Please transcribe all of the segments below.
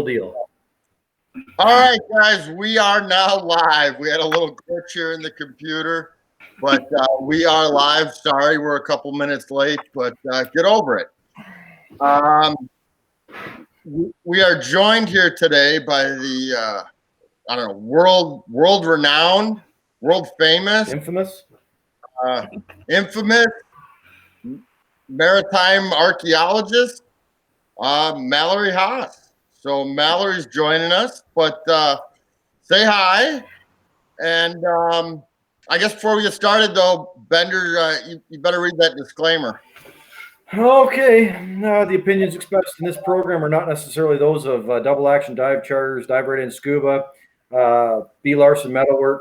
whole deal. All right, guys, we are now live. We had a little glitch here in the computer, but we are live. Sorry, we're a couple minutes late, but get over it. We are joined here today by the world renowned, world famous, Infamous maritime archaeologist, Mallory Hass. So Mallory's joining us, but say hi. And I guess before we get started, though, Bender, you better read that disclaimer. Okay. The opinions expressed in this program are not necessarily those of Double Action Dive Charters, Dive Right In Scuba, B. Larson Metalworks,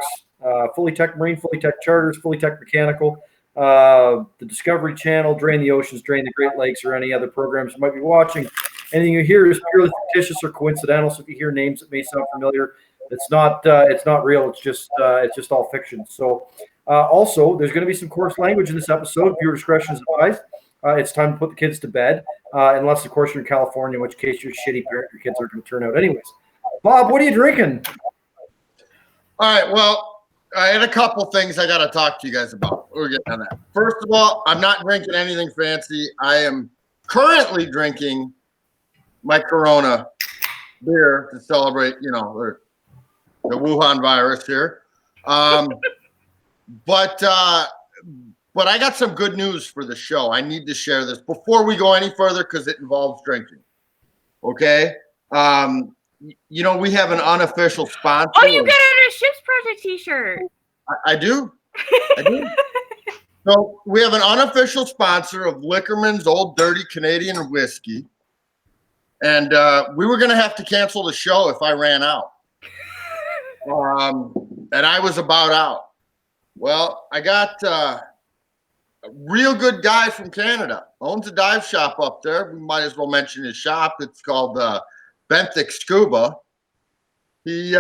Fully Tech Marine, Fully Tech Charters, Fully Tech Mechanical, the Discovery Channel, Drain the Oceans, Drain the Great Lakes, or any other programs you might be watching. Anything you hear is purely fictitious or coincidental. So if you hear names that may sound familiar, it's not real. It's just all fiction. So also, there's going to be some coarse language in this episode. Viewer discretion is advised. It's time to put the kids to bed, unless, of course, you're in California, in which case you're a shitty parent. Your kids are going to turn out anyways. Bob, what are you drinking? All right. Well, I had a couple things I got to talk to you guys about. We're getting on that. First of all, I'm not drinking anything fancy. I am currently drinking my Corona beer to celebrate, the Wuhan virus here. But I got some good news for the show. I need to share this before we go any further because it involves drinking. Okay? We have an unofficial sponsor. Oh, you got a Ships Project t-shirt. I do. So we have an unofficial sponsor of Liquorman's Old Dirty Canadian Whiskey. And we were going to have to cancel the show if I ran out. And I was about out. Well, I got a real good guy from Canada. Owns a dive shop up there. We might as well mention his shop. It's called Benthic Scuba. He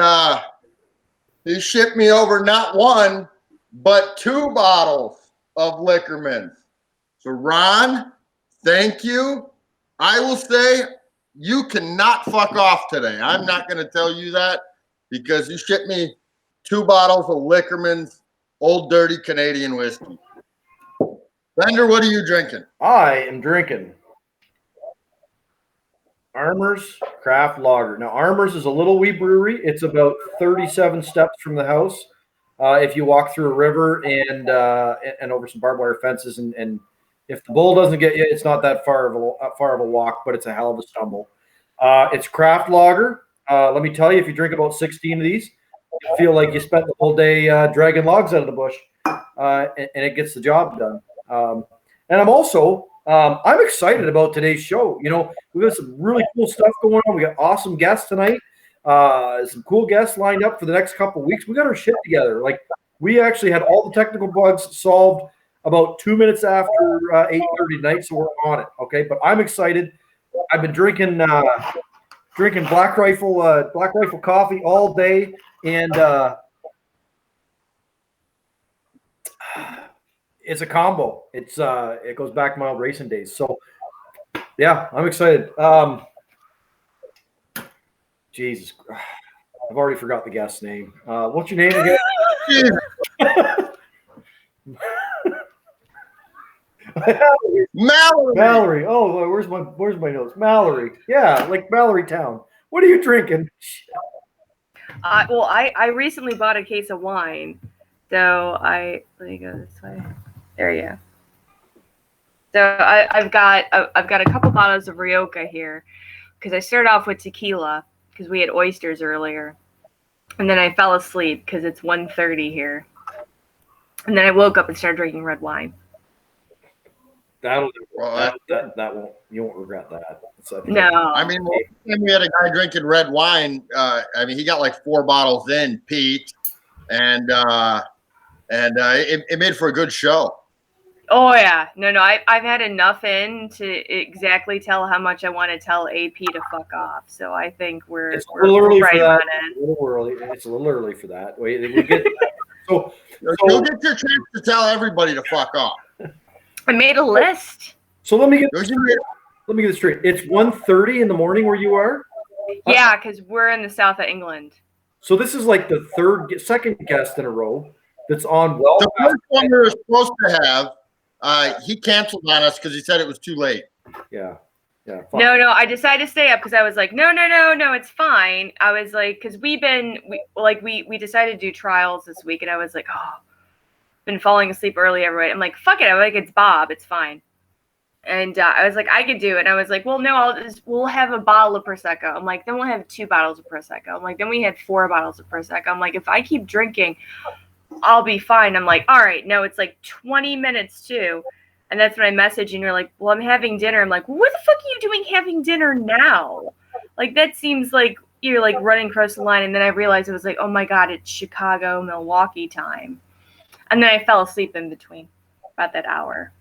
shipped me over not one, but 2 bottles of Liquorman's. So, Ron, thank you. I will say, you cannot fuck off today. I'm not going to tell you that because you shipped me 2 bottles of Liquorman's Old Dirty Canadian Whiskey. Bender, what are you drinking? I am drinking Armour's Craft Lager. Now, Armour's is a little wee brewery. It's about 37 steps from the house. If you walk through a river and over some barbed wire fences, and if the bull doesn't get you, it's not that far of a walk, but it's a hell of a stumble. It's craft lager. Let me tell you, if you drink about 16 of these, you feel like you spent the whole day dragging logs out of the bush, and it gets the job done. And I'm excited about today's show. We've got some really cool stuff going on. We got awesome guests tonight. Some cool guests lined up for the next couple of weeks. We got our shit together. Like, we actually had all the technical bugs solved about 2 minutes after 8:30 tonight, so we're on it. Okay, but I'm excited. I've been drinking Black Rifle coffee all day, and it's a combo. It goes back my old racing days. So yeah, I'm excited. Jesus, I've already forgot the guest's name. What's your name again? Mallory. Oh, where's my notes? Mallory. Yeah, like Mallory Town. What are you drinking? Well, I recently bought a case of wine, so let me go this way. There you go. So I've got a couple bottles of Rioja here because I started off with tequila because we had oysters earlier, and then I fell asleep because it's 1:30 here, and then I woke up and started drinking red wine. That won't, you won't regret that. No. I mean, we had a guy drinking red wine. He got like 4 bottles in, Pete, and it made for a good show. Oh yeah, no, I've had enough in to exactly tell how much I want to tell AP to fuck off. So I think we're a little early right for that. on it. It's a little early for that. We get so you'll get your chance to tell everybody to fuck off. I made a list. So let me get this straight. It's 1:30 in the morning where you are? Yeah, because we're in the south of England. So this is like the second guest in a row that's on well. The first one we were supposed to have, he canceled on us because he said it was too late. Yeah. Yeah. No, I decided to stay up because I was like, no, it's fine. I was like, because we decided to do trials this week, and I was like, oh, been falling asleep early every night. I'm like, fuck it. I'm like, it's Bob, it's fine. And I was like, I could do it. And I was like, well, no, we'll have a bottle of Prosecco. I'm like, then we'll have 2 bottles of Prosecco. I'm like, then we had 4 bottles of Prosecco. I'm like, if I keep drinking, I'll be fine. I'm like, all right, no, it's like 20 minutes too. And that's when I messaged and you're like, well, I'm having dinner. I'm like, what the fuck are you doing having dinner now? Like, that seems like you're like running across the line. And then I realized it was like, oh my God, it's Chicago, Milwaukee time. And then I fell asleep in between about that hour.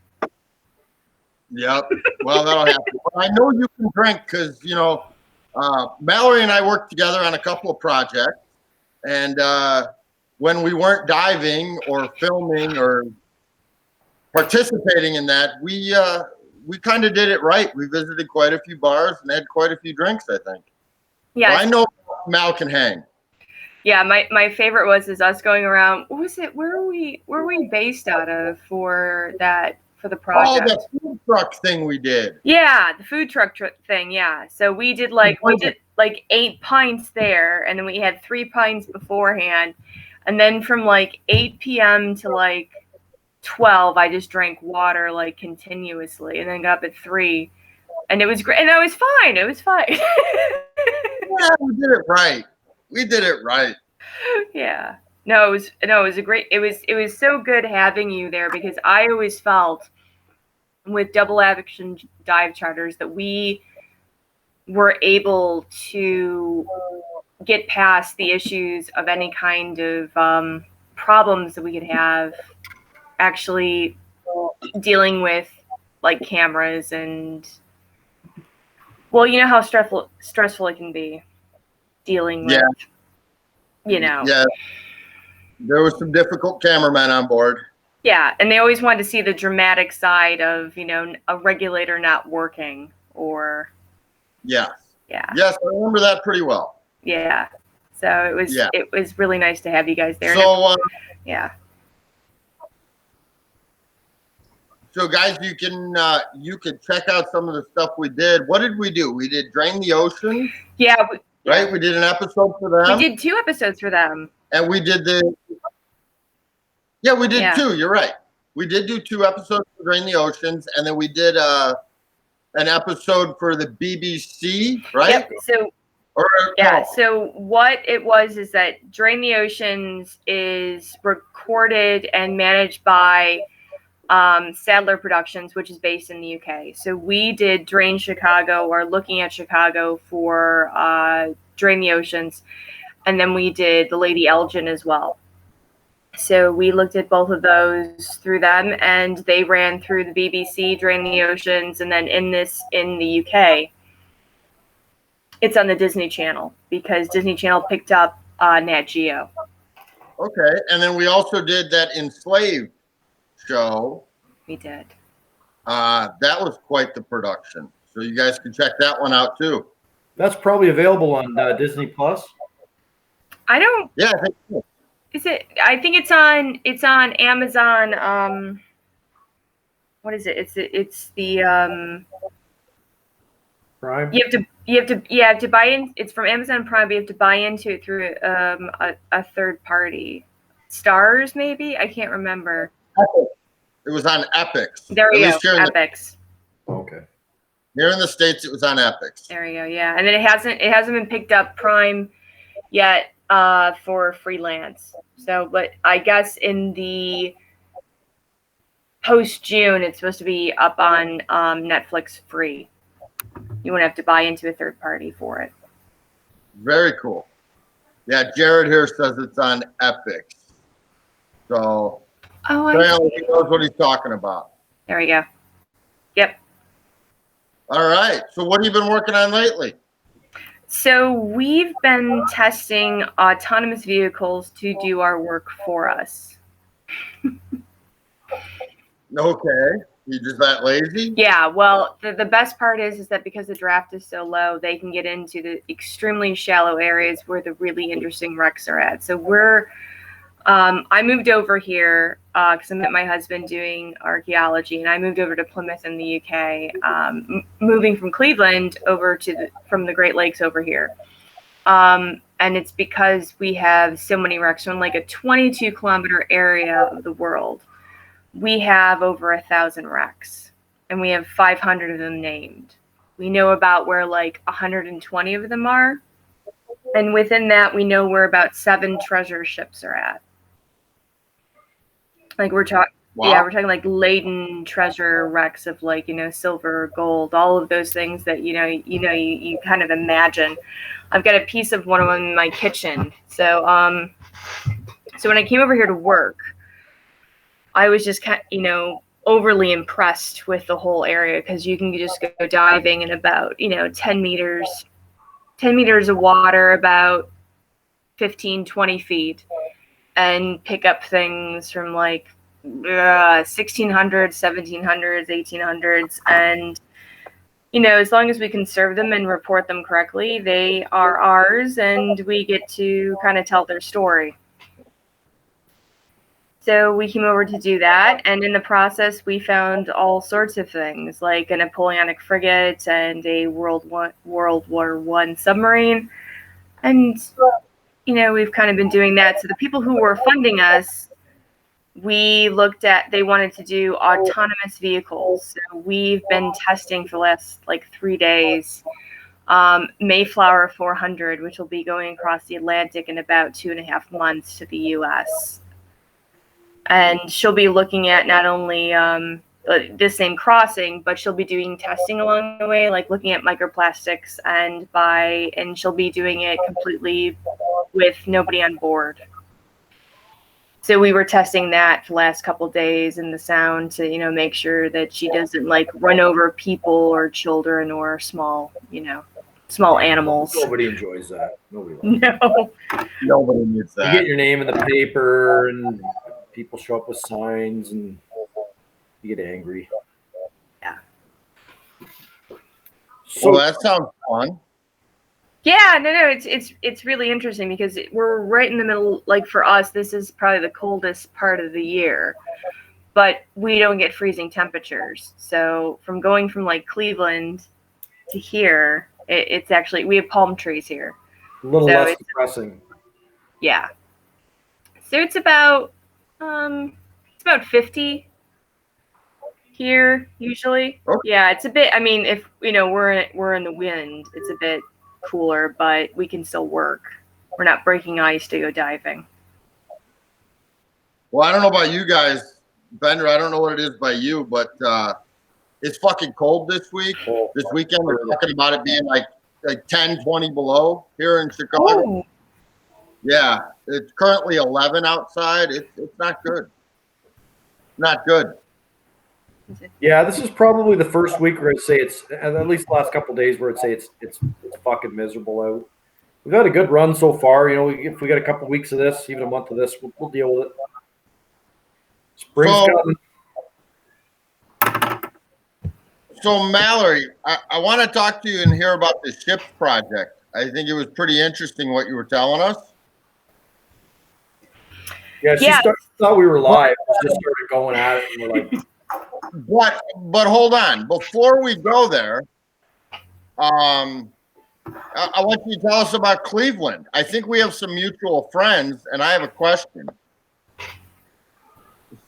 Yep. Well, that'll happen. But I know you can drink because, Mallory and I worked together on a couple of projects. And when we weren't diving or filming or participating in that, we kind of did it right. We visited quite a few bars and had quite a few drinks, I think. Yeah. So I know Mal can hang. Yeah, my favorite was us going around. What was it? Where were we based out of for the project? Oh, the food truck thing we did. Yeah, the food truck thing. Yeah, so we did like 8 pints there, and then we had 3 pints beforehand, and then from like 8 p.m. to like 12, I just drank water like continuously, and then got up at 3, and it was great, and I was fine. It was fine. Yeah, we did it right. We did it right. Yeah. It was a great. It was so good having you there because I always felt with double action dive charters that we were able to get past the issues of any kind of problems that we could have actually dealing with like cameras and, well, you know how stressful it can be dealing with, Yeah, there was some difficult cameramen on board. Yeah, and they always wanted to see the dramatic side of, a regulator not working or. Yes. Yeah. Yes, I remember that pretty well. Yeah. So it was really nice to have you guys there. So yeah. So guys, you can check out some of the stuff we did. What did we do? We did Drain the Ocean. Yeah. Right? We did an episode for them. We did 2 episodes for them. And we did we did 2. You're right. We did do 2 episodes for Drain the Oceans, and then we did an episode for the BBC, right? Yep. So what it was is that Drain the Oceans is recorded and managed by Sadler Productions, which is based in the UK. So we did Drain Chicago, or Looking at Chicago, for Drain the Oceans. And then we did The Lady Elgin as well. So we looked at both of those through them, and they ran through the BBC, Drain the Oceans, and then in the UK, it's on the Disney Channel because Disney Channel picked up Nat Geo. Okay, and then we also did that Enslaved show. We did. That was quite the production. So you guys can check that one out too. That's probably available on Disney Plus. I don't. Yeah, I think so. Is it? I think it's on Amazon. What is it? It's the Prime. You have to buy in. It's from Amazon Prime, but you have to buy into it through a third party. Stars, maybe? I can't remember. It was on Epix. There you go. Epix. Okay. Here in the States, it was on Epix. There you go. Yeah, and then it hasn't been picked up Prime yet for freelance. So, but I guess in the post June, it's supposed to be up on Netflix free. You won't have to buy into a third party for it. Very cool. Yeah, Jared here says it's on Epix. So, he knows what he's talking about. There we go. Yep. All right. So what have you been working on lately? So we've been testing autonomous vehicles to do our work for us. Okay. You just that lazy? Yeah, well, the best part is that because the draft is so low, they can get into the extremely shallow areas where the really interesting wrecks are at. So I moved over here because I met my husband doing archaeology, and I moved over to Plymouth in the UK, moving from Cleveland over from the Great Lakes over here. And it's because we have so many wrecks from like a 22-kilometer area of the world. We have over 1,000 wrecks, and we have 500 of them named. We know about where like 120 of them are, and within that, we know where about 7 treasure ships are at. Like we're talking, yeah, we're talking like laden treasure wrecks of like, silver, gold, all of those things that, you kind of imagine. I've got a piece of one of them in my kitchen. So when I came over here to work, I was just overly impressed with the whole area, because you can just go diving in about, 10 meters of water, about 15, 20 feet, and pick up things from like 1600s, 1700s, 1800s. And, as long as we conserve them and report them correctly, they are ours, and we get to kind of tell their story. So we came over to do that, and in the process, we found all sorts of things, like a Napoleonic frigate and a World War I submarine. And, we've kind of been doing that. So the people who were funding us, they wanted to do autonomous vehicles. So we've been testing for the last 3 days Mayflower 400, which will be going across the Atlantic in about 2.5 months to the U.S. And she'll be looking at not only the same crossing, but she'll be doing testing along the way, like looking at microplastics, and she'll be doing it completely with nobody on board. So we were testing that for the last couple of days in the sound to, make sure that she doesn't run over people or children or small animals. Nobody enjoys that. Nobody Nobody needs that. You get your name in the paper, and people show up with signs, and you get angry. Yeah. So that sounds fun. Yeah, no, it's really interesting because we're right in the middle. Like for us, this is probably the coldest part of the year, but we don't get freezing temperatures. So from going from Cleveland to here, it's actually, we have palm trees here. A little less depressing. Yeah. So it's about 50 here usually. Okay. Yeah, it's a bit. I mean, if we're in the wind, it's a bit cooler, but we can still work. We're not breaking ice to go diving. Well, I don't know about you guys, Bender. I don't know what it is by you, but it's fucking cold this week. This weekend, we're talking about it being like 10, 20 below here in Chicago. Oh. Yeah, it's currently 11 outside. It's not good. Not good. Yeah, this is probably the first week where I'd say it's, at least the last couple of days, where I'd say it's fucking miserable out. We've had a good run so far. If we got a couple of weeks of this, even a month of this, we'll deal with it. Spring's coming. So Mallory, I want to talk to you and hear about the ship's project. I think it was pretty interesting what you were telling us. Yeah, she thought we were live. She just started going at it, and we're like, But hold on. Before we go there, I want you to tell us about Cleveland. I think we have some mutual friends, and I have a question.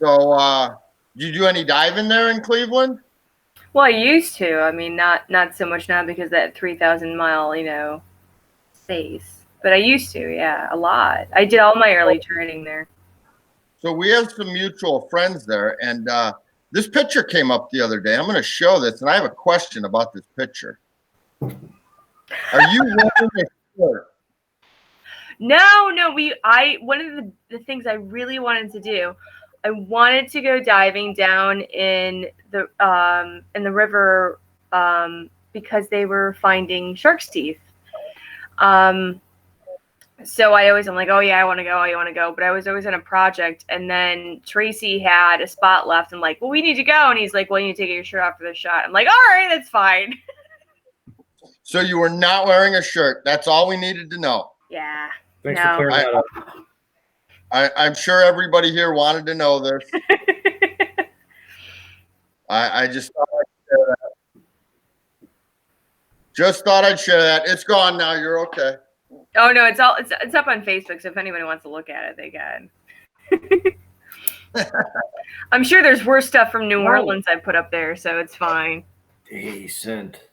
So, do you do any diving there in Cleveland? Well, I used to. I mean, not so much now because that 3,000-mile, space. But I used to, yeah, a lot. I did all my early training there. So we have some mutual friends there, and this picture came up the other day. I'm going to show this, and I have a question about this picture. Are you wearing a shirt? No. One of the things I really wanted to do, I wanted to go diving down in the river because they were finding shark's teeth. So I'm like, oh yeah, I want to go. But I was always on a project, and then Tracy had a spot left. I'm like, well, we need to go, and he's like, well, you need to take your shirt off for the shot. I'm like, all right, that's fine. So you were not wearing a shirt. That's all we needed to know. Yeah. Thanks for clearing that up. I'm sure everybody here wanted to know this. I just thought I'd share that. Just thought I'd share that. It's gone now. You're okay. Oh no, it's up on Facebook. So if anybody wants to look at it, they can. I'm sure there's worse stuff from New Orleans I put up there, so it's fine. Decent.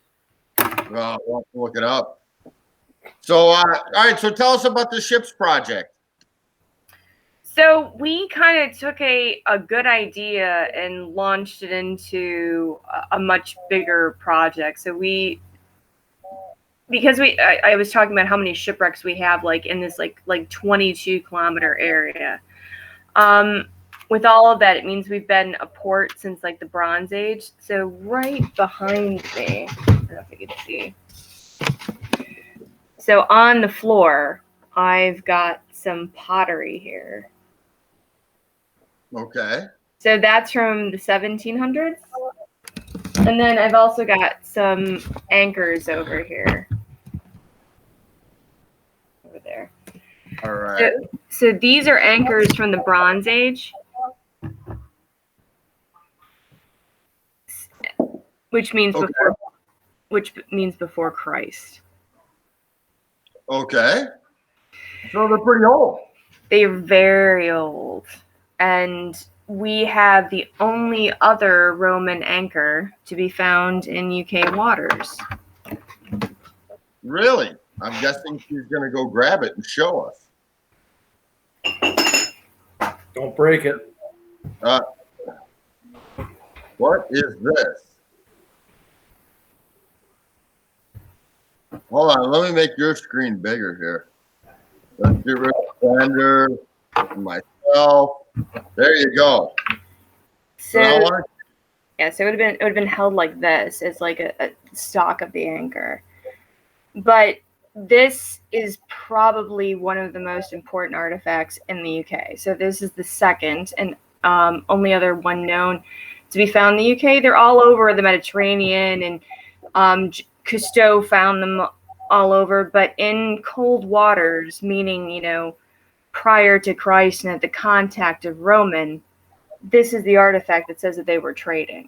Well, we'll have to look it up. So, all right. So tell us about the ships project. So we kind of took a good idea and launched it into a much bigger project. So because I was talking about how many shipwrecks we have like in this like 22-kilometer area. With all of that, it means we've been a port since like the Bronze Age. So right behind me, I don't know if you can see. So on the floor, I've got some pottery here. Okay. So that's from the 1700s. And then I've also got some anchors over here. Over there. All right. So these are anchors from the Bronze Age. Which means before Christ. Okay. So they're pretty old. They're very old. And we have the only other Roman anchor to be found in UK waters. Really? I'm guessing she's going to go grab it and show us. Don't break it. What is this? Hold on. Let me make your screen bigger here. Let's get rid of Blender, myself. There you go. So it would have been held like this. It's like a stock of the anchor. But this is probably one of the most important artifacts in the UK. So this is the second and only other one known to be found in the UK. They're all over the Mediterranean, and Cousteau found them all over. But in cold waters, meaning, prior to Christ and at the contact of Roman, this is the artifact that says that they were trading.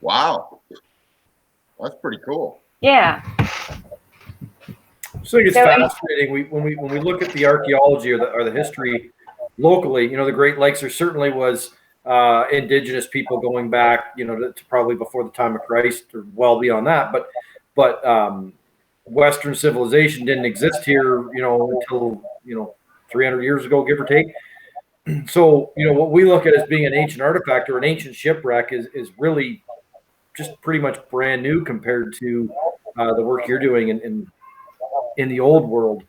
Wow. That's pretty cool. Yeah. So it's fascinating. When we look at the archaeology or the history locally, the Great Lakes, there certainly was indigenous people going back, to probably before the time of Christ or well beyond that. But Western civilization didn't exist here, until 300 years ago, give or take. So what we look at as being an ancient artifact or an ancient shipwreck is really just pretty much brand new compared to the work you're doing in the old world.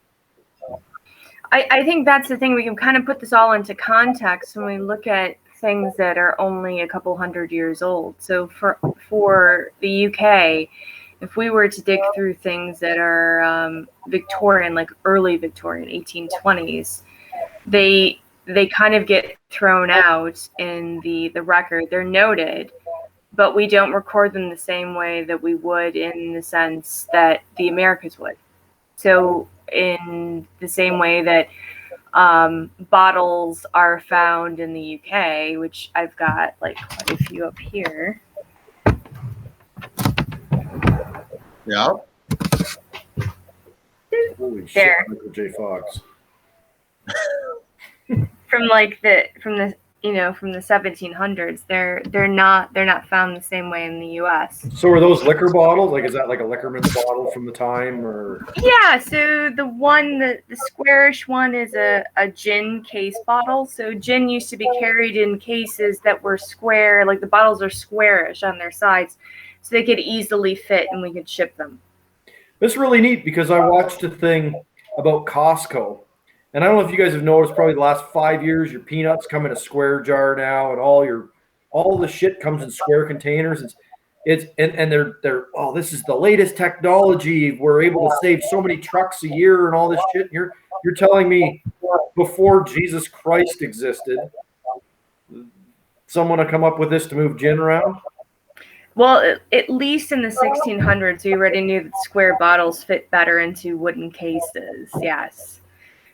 I think that's the thing. We can kind of put this all into context when we look at things that are only a couple hundred years old. So for the UK, if we were to dig through things that are Victorian, like early Victorian, 1820s, they kind of get thrown out in the record. They're noted, but we don't record them the same way that we would in the sense that the Americas would. So in the same way that bottles are found in the UK, which I've got like quite a few up here. Yeah. Holy shit, There. Michael J. Fox. From the 1700s, they're not found the same way in the U.S. So are those liquor bottles? Like, is that like a liquorman's bottle from the time, or? Yeah. So the squarish one is a gin case bottle. So gin used to be carried in cases that were square, like the bottles are squarish on their sides, so they could easily fit and we could ship them. It's really neat because I watched a thing about Costco. And I don't know if you guys have noticed, probably the last 5 years, your peanuts come in a square jar now, and all the shit comes in square containers. It's and they're oh, this is the latest technology. We're able to save so many trucks a year and all this shit. You're telling me before Jesus Christ existed, someone to come up with this to move gin around? Well, at least in the 1600s, we already knew that square bottles fit better into wooden cases. Yes.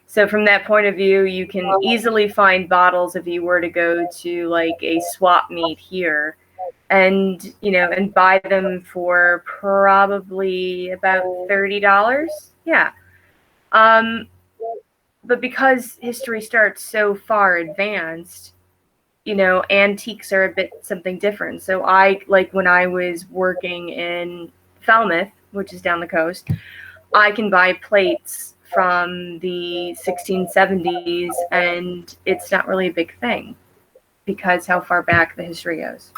So from that point of view, you can easily find bottles if you were to go to like a swap meet here, and and buy them for probably about $30. Yeah. But because history starts so far advanced, antiques are a bit something different. So when I was working in Falmouth, which is down the coast, I can buy plates from the 1670s, and it's not really a big thing because how far back the history goes.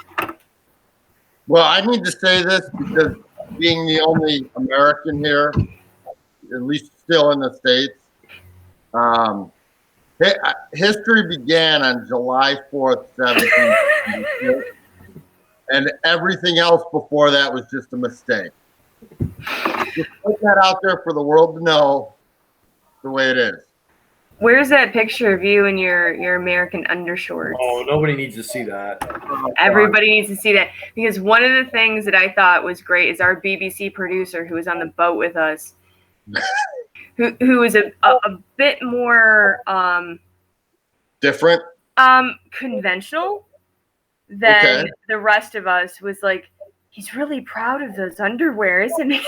Well, I need to say this because being the only American here, at least still in the States, history began on July 4th, 1776, and everything else before that was just a mistake. Just put that out there for the world to know the way it is. Where's that picture of you in your American undershorts? Oh, nobody needs to see that. Everybody needs to see that, because one of the things that I thought was great is our BBC producer who was on the boat with us, who was a bit more different, conventional than the rest of us. Was like, he's really proud of those underwear, isn't he?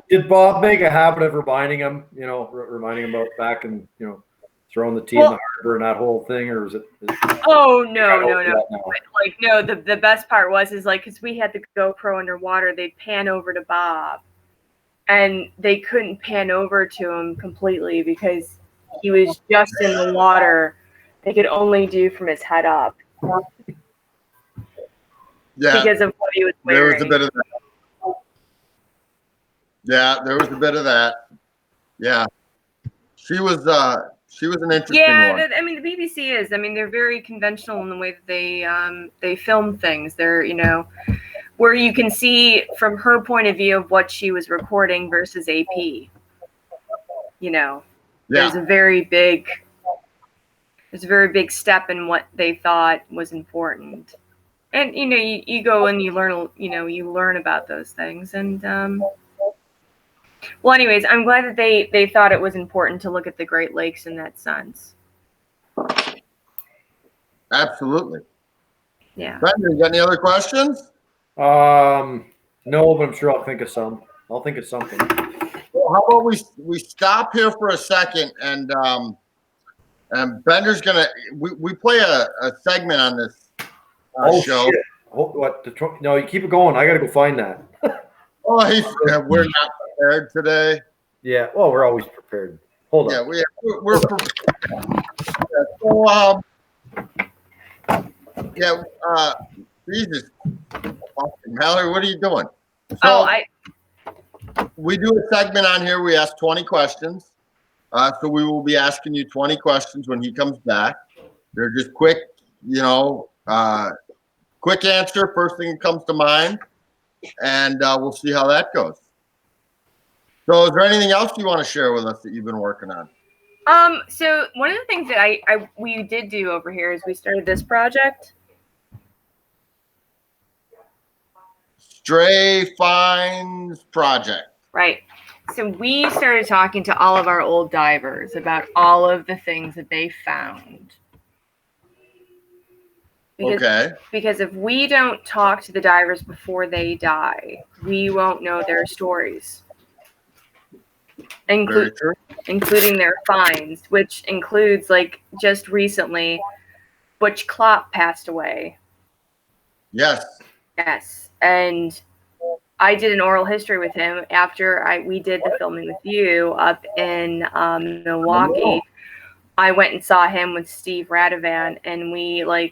Did Bob make a habit of reminding him, reminding him about back and, throwing the tea in the harbor and that whole thing, or is it? Oh, no. Like, no, the best part was because we had the GoPro underwater, they'd pan over to Bob, and they couldn't pan over to him completely because he was just in the water. They could only do from his head up. Yeah, because of what he was wearing. There was a bit of that. Yeah, there was a bit of that. Yeah, she was an interesting one. I mean, the BBC is. I mean, they're very conventional in the way that they film things. They're where you can see from her point of view of what she was recording versus AP. There's a very big step in what they thought was important. And you go and you learn about those things. And well, anyways, I'm glad that they thought it was important to look at the Great Lakes in that sense. Absolutely. Yeah. Brandon, you got any other questions? No, but I'm sure I'll think of some. I'll think of something. Well, how about we stop here for a second, and Bender's gonna we play a segment on this show. Shit. No, you keep it going. I got to go find that. We're not prepared today. Yeah. Well, we're always prepared. Hold on. Yeah, we're prepared. Jesus, Mallory, what are you doing? So, we do a segment on here. We ask 20 questions. So we will be asking you 20 questions when he comes back. They're just quick, quick answer, first thing that comes to mind, and we'll see how that goes. So is there anything else you want to share with us that you've been working on? So one of the things that we did do over here is we started this project. Stray Finds Project. Right. So we started talking to all of our old divers about all of the things that they found. Because if we don't talk to the divers before they die, we won't know their stories. Including their finds, which includes, just recently, Butch Klopp passed away. Yes. And I did an oral history with him after we did the filming with you up in Milwaukee. I went and saw him with Steve Radovan, and we I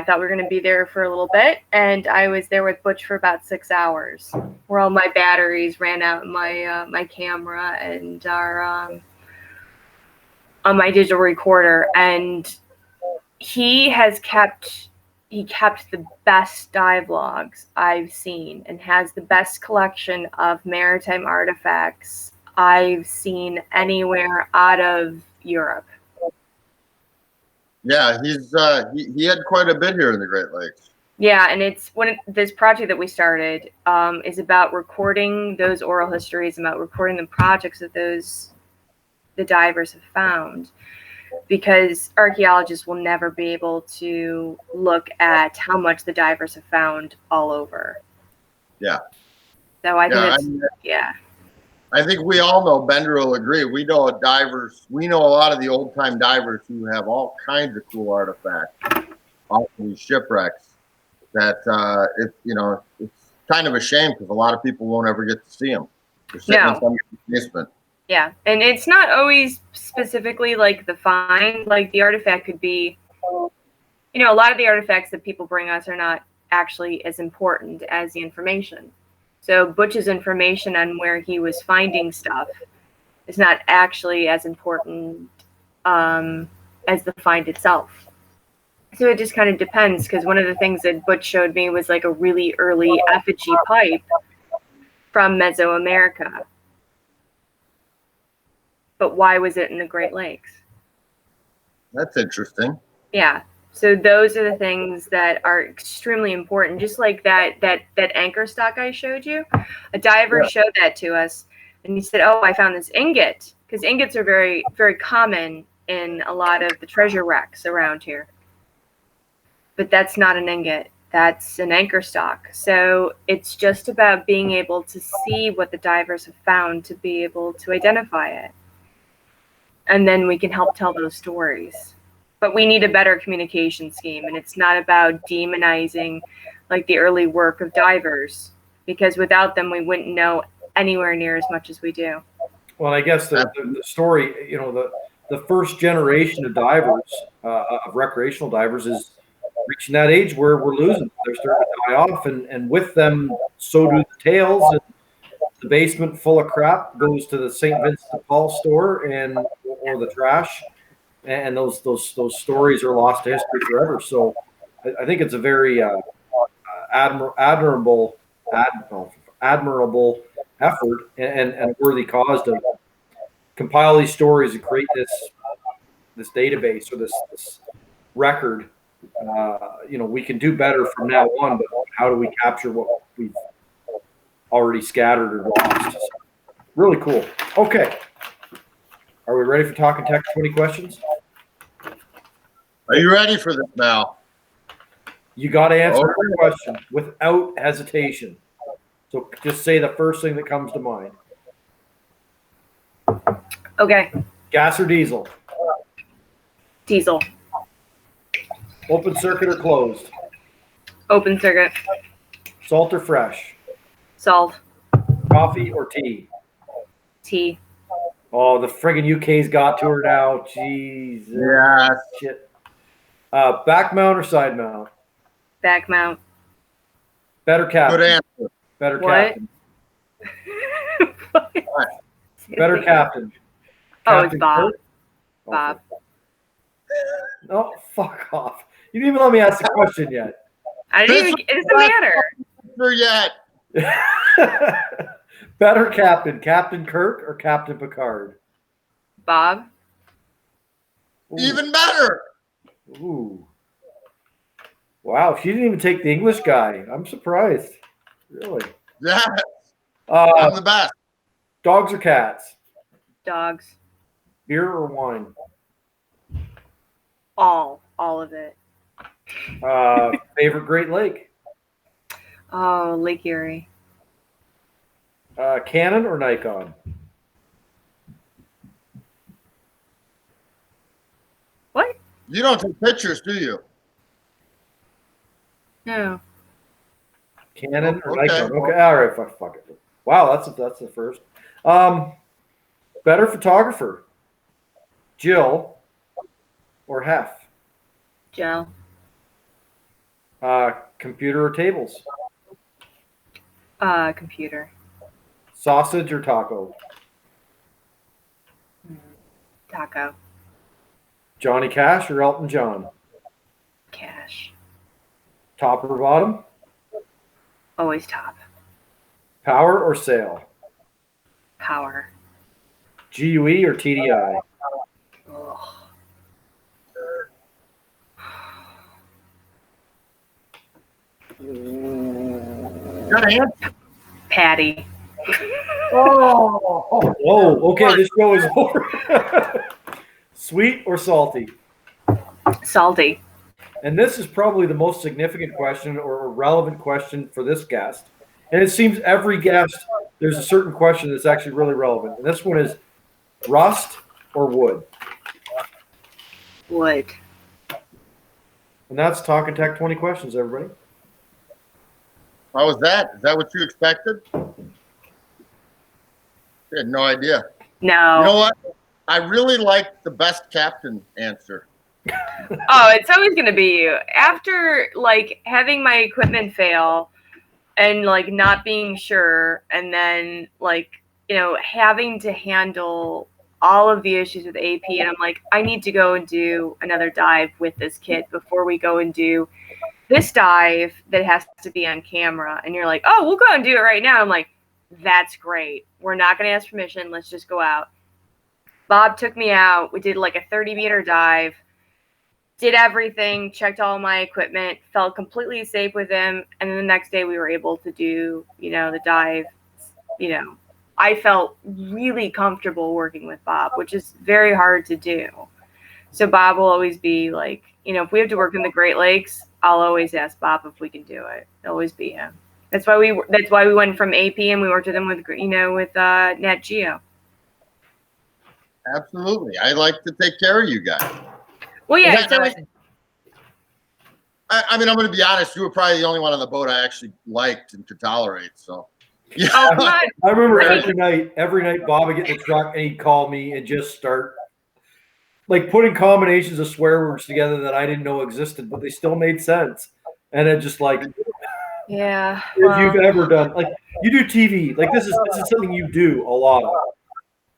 thought we were going to be there for a little bit, and I was there with Butch for about 6 hours, where all my batteries ran out, my camera and our on my digital recorder, and he has kept he kept the best dive logs I've seen and has the best collection of maritime artifacts I've seen anywhere out of Europe. Yeah, he had quite a bit here in the Great Lakes. Yeah, and it's this project that we started is about recording those oral histories, about recording the projects that the divers have found, because archaeologists will never be able to look at how much the divers have found all over. Yeah. So I think I think we all know, Bender will agree, we know divers, we know a lot of the old time divers who have all kinds of cool artifacts off these shipwrecks that it's kind of a shame because a lot of people won't ever get to see them. They're sitting in some basement. Yeah, and it's not always specifically like the find. Like the artifact could be, a lot of the artifacts that people bring us are not actually as important as the information. So Butch's information on where he was finding stuff is not actually as important as the find itself. So it just kind of depends, because one of the things that Butch showed me was like a really early effigy pipe from Mesoamerica. But why was it in the Great Lakes? That's interesting. Yeah. So those are the things that are extremely important. Just like that anchor stock I showed you, a diver showed that to us, and he said, "Oh, I found this ingot," because ingots are very, very common in a lot of the treasure wrecks around here. But that's not an ingot. That's an anchor stock. So it's just about being able to see what the divers have found to be able to identify it. And then we can help tell those stories. But we need a better communication scheme, and it's not about demonizing like the early work of divers, because without them we wouldn't know anywhere near as much as we do. Well, I guess the story, the first generation of divers, of recreational divers, is reaching that age where we're losing them. They're starting to die off, and with them, so do the tails. And the basement full of crap goes to the St. Vincent de Paul store or the trash, and those stories are lost to history forever. So I think it's a very admirable effort and a worthy cause to compile these stories and create this database or this record. We can do better from now on, but how do we capture what we've already scattered or lost? So, really cool. Okay. Are we ready for Talkin Tek 20 questions? Are you ready for this now? You got to answer every question without hesitation. So just say the first thing that comes to mind. Okay. Gas or diesel? Diesel. Open circuit or closed? Open circuit. Salt or fresh? Salt. Coffee or tea? Tea. Oh, the friggin' UK's got to her now. Jeez. Yeah. Shit. Back mount or side mount? Back mount. Better captain. Good answer. Better What? captain. Better captain. Oh, it's Bob. Kirk? Bob. No, fuck off. You didn't even let me ask the question yet. It doesn't matter. Yet. Better captain, Captain Kirk or Captain Picard? Bob. Ooh. Even better. Ooh. Wow, she didn't even take the English guy. I'm surprised. Really? Yeah. I'm the best. Dogs or cats? Dogs. Beer or wine? All of it. Favorite Great Lake? Oh, Lake Erie. Canon or Nikon? What? You don't take pictures, do you? No. Canon or Okay. Nikon? Okay, all right, fuck it. Wow, that's the first. Better photographer? Jill or Hef? Jill. Computer or tables? Computer. Sausage or taco? Taco. Johnny Cash or Elton John? Cash. Top or bottom? Always top. Power or sail? Power. GUE or TDI? Ugh. Good answer. Patty. Oh, okay. This show is over. Sweet or salty? Salty. And this is probably the most significant question or a relevant question for this guest. And it seems every guest, there's a certain question that's actually really relevant. And this one is rust or wood? Wood. And that's Talkin Tek 20 questions, everybody. How was that? Is that what you expected? I had no idea. No. You know what? I really like the best captain answer. Oh, it's always going to be you. After, like, having my equipment fail and, like, not being sure, and then, like, you know, having to handle all of the issues with AP, and I'm like, I need to go and do another dive with this kid before we go and do this dive that has to be on camera. And you're like, oh, we'll go and do it right now. I'm like, that's great. We're not going to ask permission. Let's just go out. Bob took me out. We did like a 30-meter dive, did everything, checked all my equipment, felt completely safe with him. And then the next day we were able to do, you know, the dive. You know, I felt really comfortable working with Bob, which is very hard to do. So Bob will always be like, you know, if we have to work in the Great Lakes, I'll always ask Bob if we can do it. It'll always be him. That's why we went from AP and we worked with him with, you know, with Nat Geo. Absolutely. I like to take care of you guys. Well, yeah. So I mean, I'm going to be honest. You were probably the only one on the boat I actually liked and could tolerate. So, yeah. oh, come on. I remember every night Bob would get in the truck and he'd call me and just start like putting combinations of swear words together that I didn't know existed, but they still made sense. And it just like, yeah, if you've ever done, like you do TV, like this is something you do a lot of.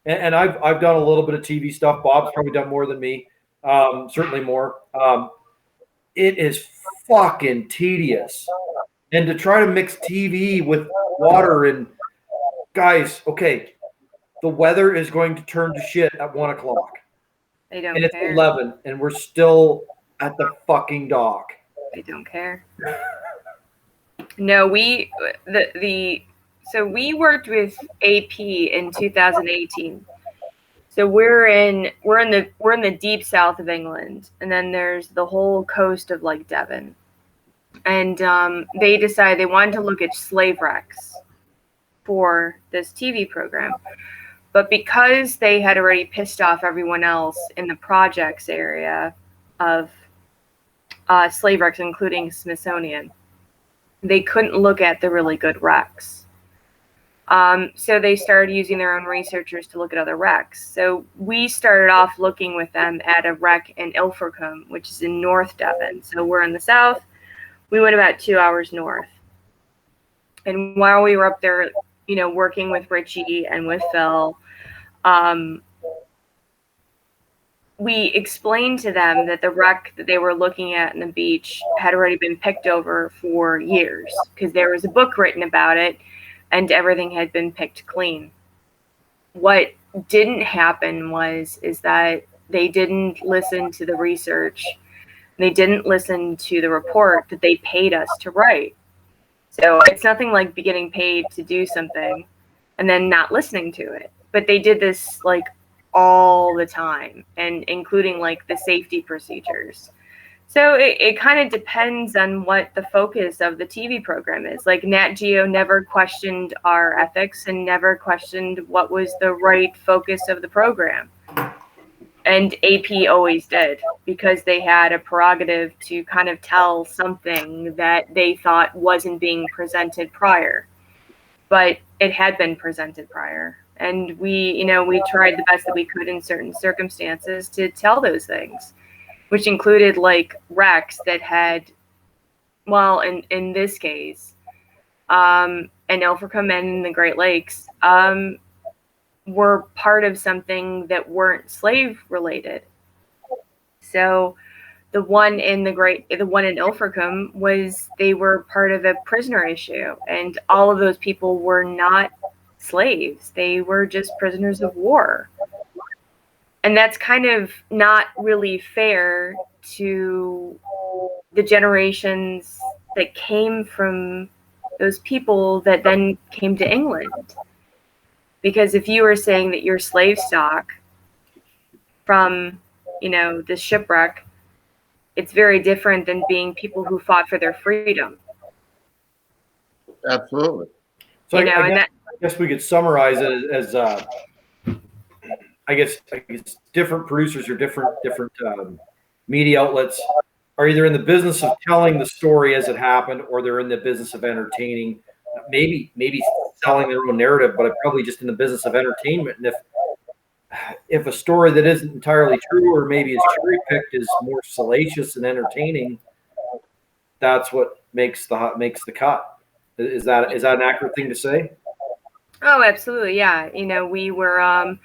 And I've done a little bit of TV stuff. Bob's probably done more than me, certainly more. It is fucking tedious. And to try to mix TV with water and guys, okay, the weather is going to turn to shit at 1 o'clock. They don't and it's care. 11 and we're still at the fucking dock. They don't care. No, so we worked with AP in 2018. So we're in the deep south of England, and then there's the whole coast of like Devon. And they decided they wanted to look at slave wrecks for this TV program. But because they had already pissed off everyone else in the projects area of slave wrecks, including Smithsonian, they couldn't look at the really good wrecks. So they started using their own researchers to look at other wrecks. So we started off looking with them at a wreck in Ilfracombe, which is in North Devon. So we're in the south. We went about 2 hours north. And while we were up there, you know, working with Richie and with Phil, we explained to them that the wreck that they were looking at in the beach had already been picked over for years because there was a book written about it and everything had been picked clean. What didn't happen is that they didn't listen to the research. They didn't listen to the report that they paid us to write. So it's nothing like getting paid to do something and then not listening to it. But they did this like all the time, and including like the safety procedures. So it kind of depends on what the focus of the TV program is. Like Nat Geo never questioned our ethics and never questioned what was the right focus of the program. And AP always did, because they had a prerogative to kind of tell something that they thought wasn't being presented prior. But it had been presented prior. And we tried the best that we could in certain circumstances to tell those things, which included like wrecks that had, well, in this case, in Ilfracombe and in the Great Lakes, were part of something that weren't slave related. So The one in Ilfracombe they were part of a prisoner issue, and all of those people were not slaves. They were just prisoners of war. And that's kind of not really fair to the generations that came from those people that then came to England. Because if you were saying that you're slave stock from, this shipwreck, it's very different than being people who fought for their freedom. Absolutely. So I guess we could summarize it as I guess different producers or different media outlets are either in the business of telling the story as it happened, or they're in the business of entertaining, maybe selling their own narrative, but probably just in the business of entertainment. And if a story that isn't entirely true, or maybe is cherry picked, is more salacious and entertaining, that's what makes the cut. Is that an accurate thing to say? Oh, absolutely, yeah. We were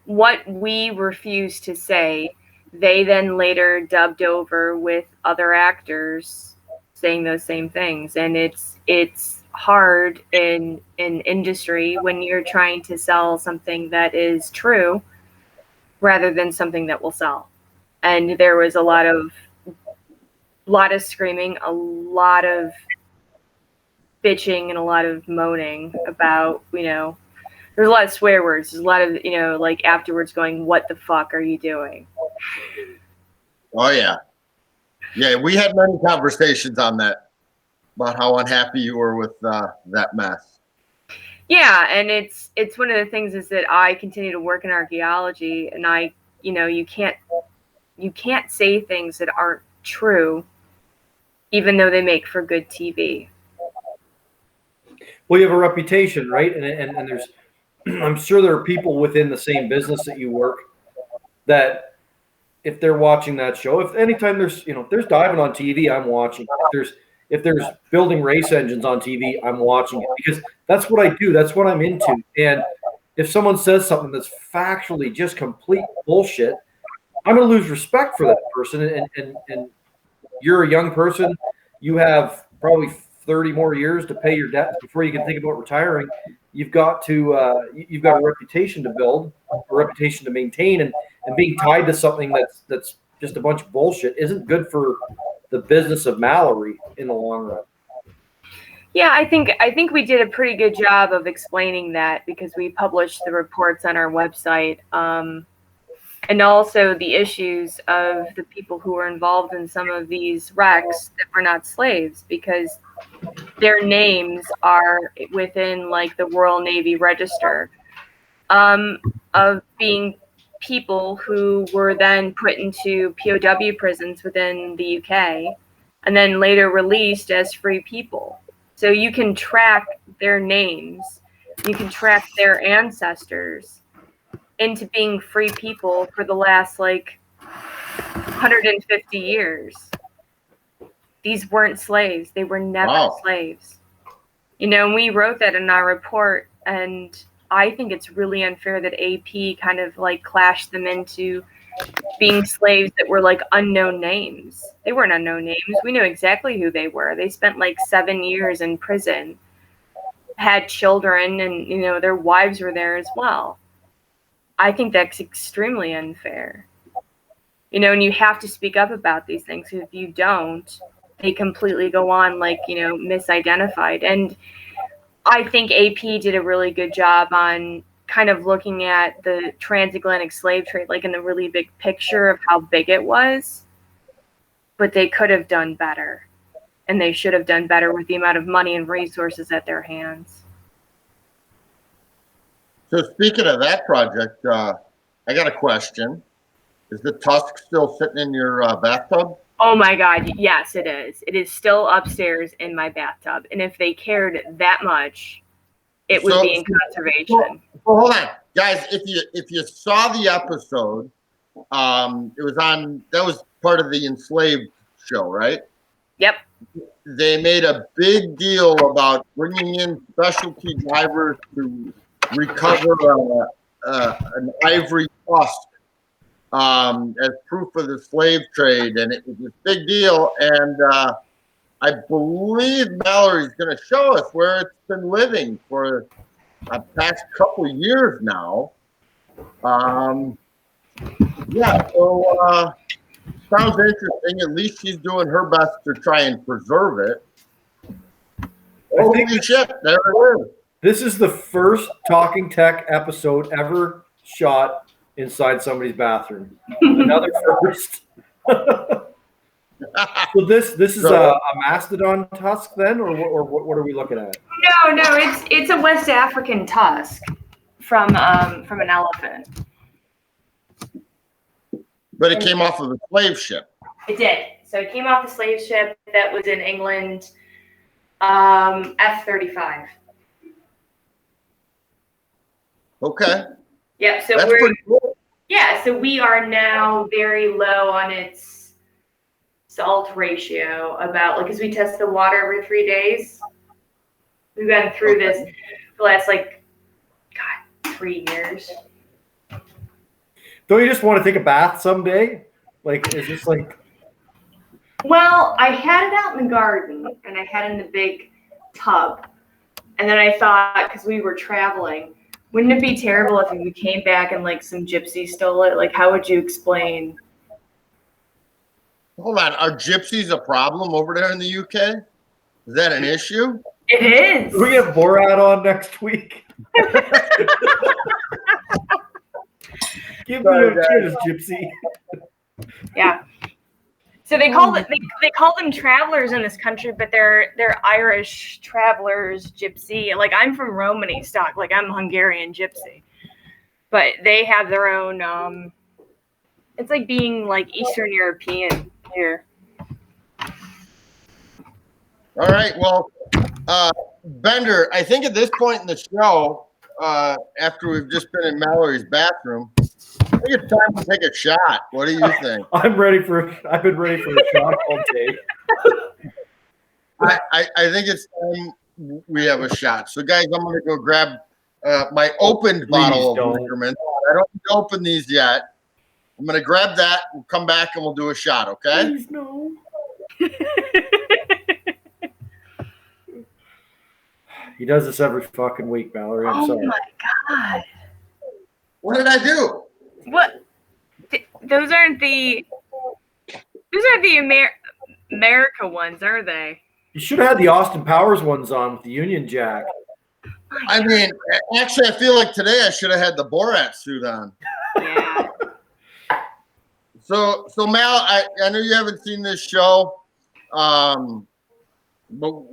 what we refused to say, they then later dubbed over with other actors saying those same things. And it's hard in industry when you're trying to sell something that is true rather than something that will sell. And there was a lot of screaming, a lot of bitching, and a lot of moaning about, there's a lot of swear words. There's a lot of, like afterwards going, what the fuck are you doing? Oh, yeah. Yeah, we had many conversations on that, about how unhappy you were with that mess. Yeah, and it's one of the things is that I continue to work in archaeology, and you can't say things that aren't true, even though they make for good TV. Well, you have a reputation, right? And there's, I'm sure there are people within the same business that you work that if they're watching that show, if anytime there's diving on TV, I'm watching. If there's building race engines on TV, I'm watching it, because that's what I do. That's what I'm into. And if someone says something that's factually just complete bullshit, I'm going to lose respect for that person. And you're a young person. You have probably 30 more years to pay your debts before you can think about retiring. You've got a reputation to build, a reputation to maintain, and being tied to something that's just a bunch of bullshit isn't good for the business of Mallory in the long run. Yeah, I think we did a pretty good job of explaining that, because we published the reports on our website, and also the issues of the people who were involved in some of these wrecks that were not slaves, because their names are within like the Royal Navy Register of being people who were then put into POW prisons within the UK and then later released as free people. So you can track their names, you can track their ancestors into being free people for the last like 150 years. These weren't slaves. They were never slaves. And we wrote that in our report, and I think it's really unfair that AP kind of like clashed them into being slaves that were like unknown names. They weren't unknown names. We knew exactly who they were. They spent like 7 years in prison, had children, and their wives were there as well. I think that's extremely unfair. And you have to speak up about these things. If you don't, they completely go on like, misidentified. And I think AP did a really good job on kind of looking at the transatlantic slave trade, like in the really big picture of how big it was. But they could have done better. And they should have done better with the amount of money and resources at their hands. So speaking of that project, I got a question. Is the tusk still sitting in your bathtub? Oh my God, yes, it is. It is still upstairs in my bathtub. And if they cared that much, it would be in conservation. Well, hold on. Guys, if you saw the episode, that was part of the Enslaved show, right? Yep. They made a big deal about bringing in specialty divers to recover an ivory tusk as proof of the slave trade, and it was a big deal. And I believe Mallory's going to show us where it's been living for the past couple of years now. Yeah, so sounds interesting. At least she's doing her best to try and preserve it. Holy shit, there it is. This is the first Talking Tech episode ever shot inside somebody's bathroom. Another first. So this is a mastodon tusk then, or what are we looking at? No, it's a West African tusk from an elephant. But it came off of a slave ship. It did. So it came off the slave ship that was in England, F-35. Okay. Yep. So That's pretty cool. Yeah. So we are now very low on its salt ratio. About because we test the water every 3 days. We've been through this for the last 3 years. Don't you just want to take a bath someday? Like, is this like? Well, I had it out in the garden, and I had it in the big tub, and then I thought, because we were traveling, wouldn't it be terrible if we came back and some gypsy stole it? Like, how would you explain? Hold on, are gypsies a problem over there in the UK? Is that an issue? It is. We have Borat on next week. Give me a cheers, gypsy. Yeah. So they call them travelers in this country, but they're Irish travelers, gypsy. Like I'm from Romany stock, like I'm Hungarian gypsy, but they have their own. It's like being like Eastern European here. All right. Well, Bender, I think at this point in the show, after we've just been in Mallory's bathroom, I think it's time to take a shot. What do you think? I've been ready for a shot all day. I think it's time we have a shot. So, guys, I'm going to go grab my opened bottle of Wickerman. I don't need to open these yet. I'm going to grab that. We'll come back and we'll do a shot, okay? Please, no. He does this every fucking week, Mallory. I'm sorry. Oh, my God. What did I do? What? Those aren't the America ones, are they? You should have had the Austin Powers ones on with the Union Jack. I mean, actually, I feel like today I should have had the Borat suit on. Yeah. So Mal, I know you haven't seen this show, but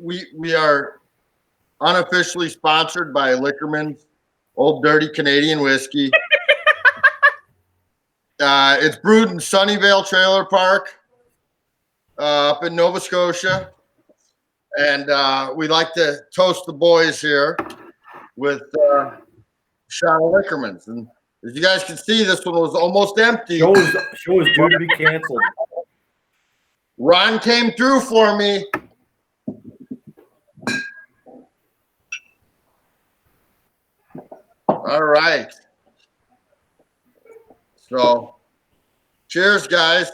we are unofficially sponsored by Lickerman's Old Dirty Canadian Whiskey. It's brewed in Sunnyvale Trailer Park up in Nova Scotia. And we like to toast the boys here with a shot of Lickerman's. And as you guys can see, this one was almost empty. Show is due to be canceled. Ron came through for me. All right. So, cheers, guys.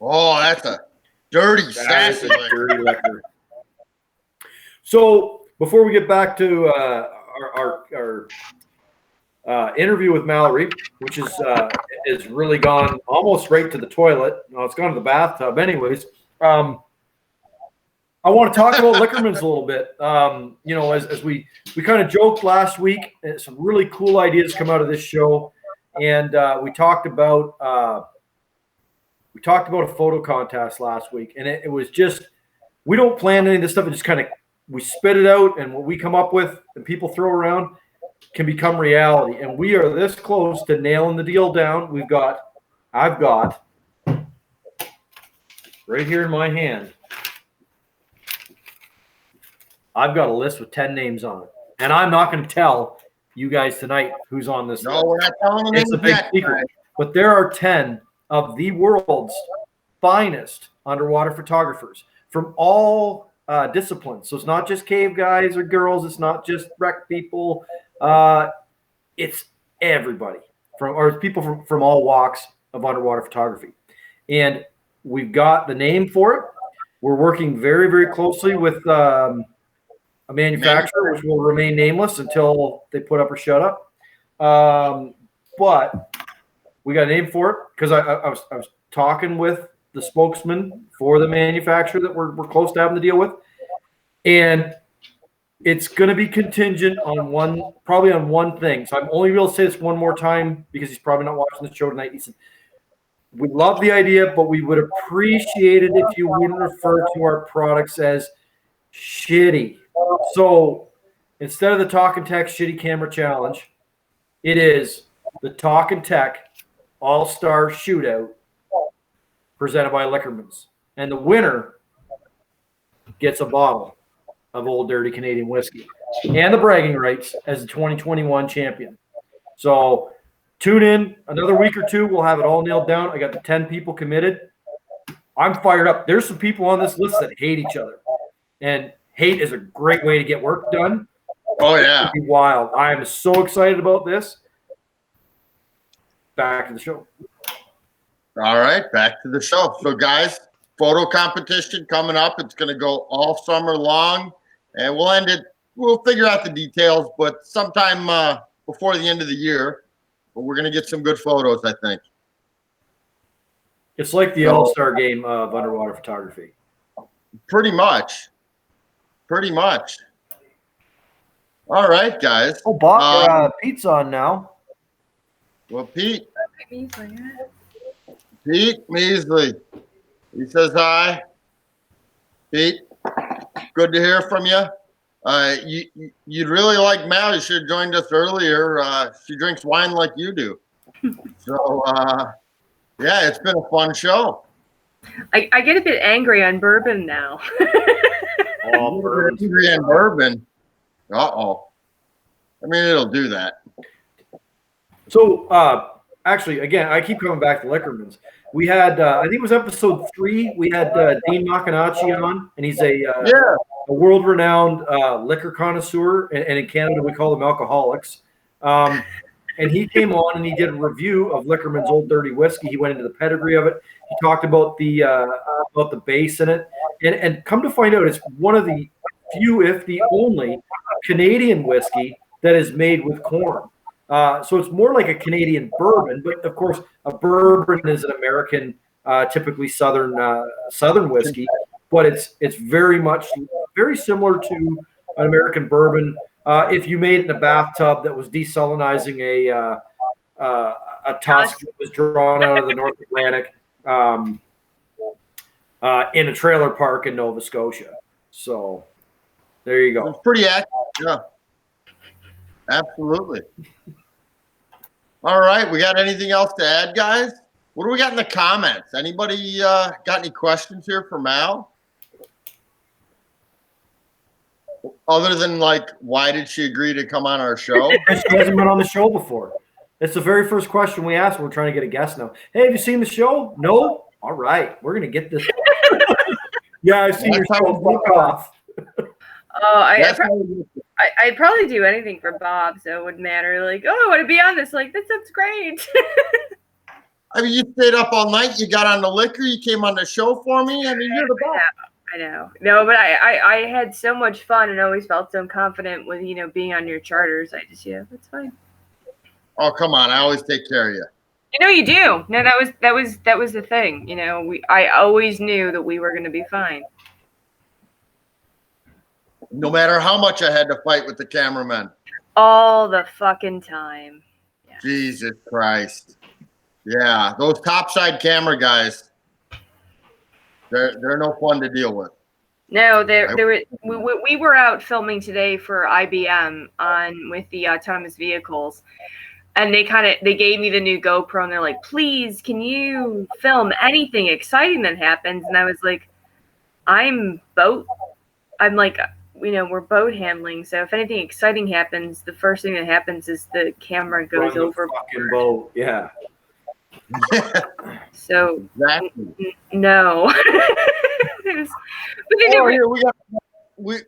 Oh, that's a dirty, sassy dirty liquor. So, before we get back to our interview with Mallory, which is really gone almost right to the toilet. No, it's gone to the bathtub, anyways. I want to talk about Lickerman's a little bit. As we kind of joked last week, some really cool ideas come out of this show, and we talked about a photo contest last week, and it was just we don't plan any of this stuff. It just kind of we spit it out, and what we come up with and people throw around can become reality. And we are this close to nailing the deal down. I've got right here in my hand. I've got a list with 10 names on it. And I'm not going to tell you guys tonight who's on this list. We're not telling them. It's a big secret. But there are 10 of the world's finest underwater photographers from all disciplines. So it's not just cave guys or girls. It's not just wreck people. It's everybody or people from all walks of underwater photography. And we've got the name for it. We're working very, very closely with a manufacturer, which will remain nameless until they put up or shut up. But we got a name for it because I was talking with the spokesman for the manufacturer that we're close to having to deal with. And it's going to be contingent on one thing. So I'm only able to say this one more time because he's probably not watching the show tonight. He said, we love the idea, but we would appreciate it if you wouldn't refer to our products as shitty. So instead of the Talkin Tek Shitty Camera Challenge, it is the Talkin Tek All-Star Shootout presented by Liquorman's. And the winner gets a bottle of Old Dirty Canadian whiskey and the bragging rights as the 2021 champion. So tune in another week or two. We'll have it all nailed down. I got the 10 people committed. I'm fired up. There's some people on this list that hate each other. And hate is a great way to get work done. Oh, yeah. It'll be wild. I am so excited about this. Back to the show. All right, back to the show. So, guys, photo competition coming up. It's going to go all summer long, and we'll end it. We'll figure out the details, but sometime before the end of the year, we're going to get some good photos, I think. It's like the all-star game of underwater photography. Pretty much. Pretty much. All right, guys. Oh, Bob, Pete's on now. Well, Pete Measley. He says hi. Pete, good to hear from you. You'd really like Mal. You should have joined us earlier. She drinks wine like you do. So, yeah, it's been a fun show. I get a bit angry on bourbon now. Oh, angry and bourbon. Uh-oh. I mean, it'll do that. So, actually, again, I keep coming back to Liquorman's. We had, I think it was episode 3, we had Dean Makinacci on, and he's a world-renowned liquor connoisseur, and in Canada we call them alcoholics. And he came on and he did a review of Liquorman's Old Dirty Whiskey. He went into the pedigree of it. He talked about the base in it, and come to find out, it's one of the few, if the only, Canadian whiskey that is made with corn. So it's more like a Canadian bourbon, but of course, a bourbon is an American, typically southern whiskey. But it's very similar to an American bourbon. If you made it in a bathtub that was desalinizing a tusk that was drawn out of the North Atlantic in a trailer park in Nova Scotia. So there you go. It's pretty accurate. Yeah. Absolutely. All right. We got anything else to add, guys? What do we got in the comments? Anybody got any questions here for Mal? Other than, like, why did she agree to come on our show? She hasn't been on the show before. It's the very first question we asked. We're trying to get a guest now. Hey, have you seen the show? No? All right. We're going to get this. Yeah, I've seen your show. Fuck off. Oh, I'd probably do anything for Bob, so it wouldn't matter. Like, oh, I want to be on this. Like, that sounds great. I mean, you stayed up all night. You got on the liquor. You came on the show for me. I mean, you're the best. I know. No, but I had so much fun and always felt so confident with, being on your charters. I just, that's fine. Oh, come on. I always take care of you. You do. No, that was the thing. I always knew that we were going to be fine. No matter how much I had to fight with the cameraman. All the fucking time. Yeah. Jesus Christ. Yeah, those topside camera guys, they're no fun to deal with. No, we were out filming today for IBM with the autonomous vehicles, and they gave me the new GoPro, and they're like, please, can you film anything exciting that happens? And I was like, we're boat handling, so if anything exciting happens, the first thing that happens is the camera goes over. Fucking boat, yeah. So exactly. No. But Oh, here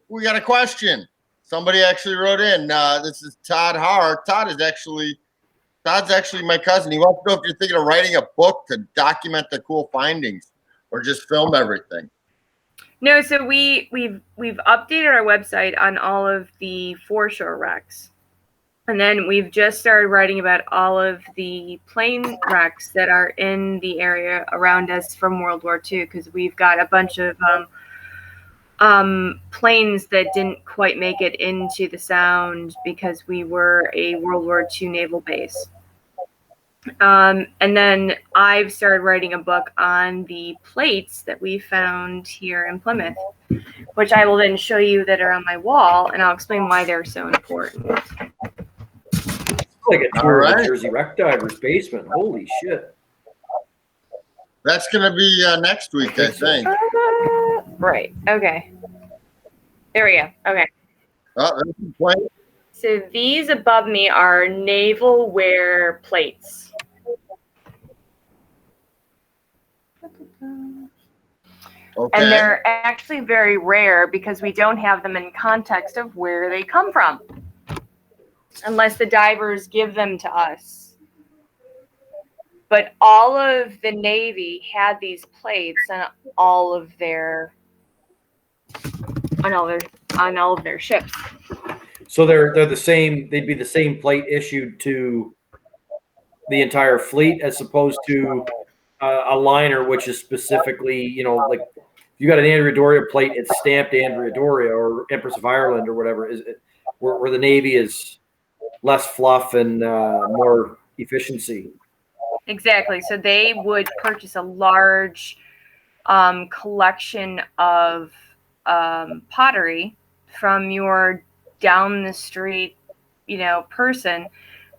we got a question. Somebody actually wrote in. This is Todd Haar. Todd's actually my cousin. He wants to know if you're thinking of writing a book to document the cool findings or just film everything. No, so we've updated our website on all of the foreshore wrecks. And then we've just started writing about all of the plane wrecks that are in the area around us from World War II, because we've got a bunch of planes that didn't quite make it into the Sound because we were a World War II naval base. And then I've started writing a book on the plates that we found here in Plymouth, which I will then show you that are on my wall, and I'll explain why they're so important. Like a tour of the Jersey Wreck Divers basement. Holy shit. That's going to be next week, I think. Right. Okay. There we go. Okay. So these above me are naval wear plates. Okay. And they're actually very rare because we don't have them in context of where they come from, unless the divers give them to us. But all of the Navy had these plates on all of their ships. So they're the same. They'd be the same plate issued to the entire fleet, as opposed to a liner, which is specifically, like you got an Andrea Doria plate, it's stamped Andrea Doria or Empress of Ireland or whatever. Is it where the Navy is less fluff and more efficiency? Exactly. So they would purchase a large collection of pottery from your down the street, person,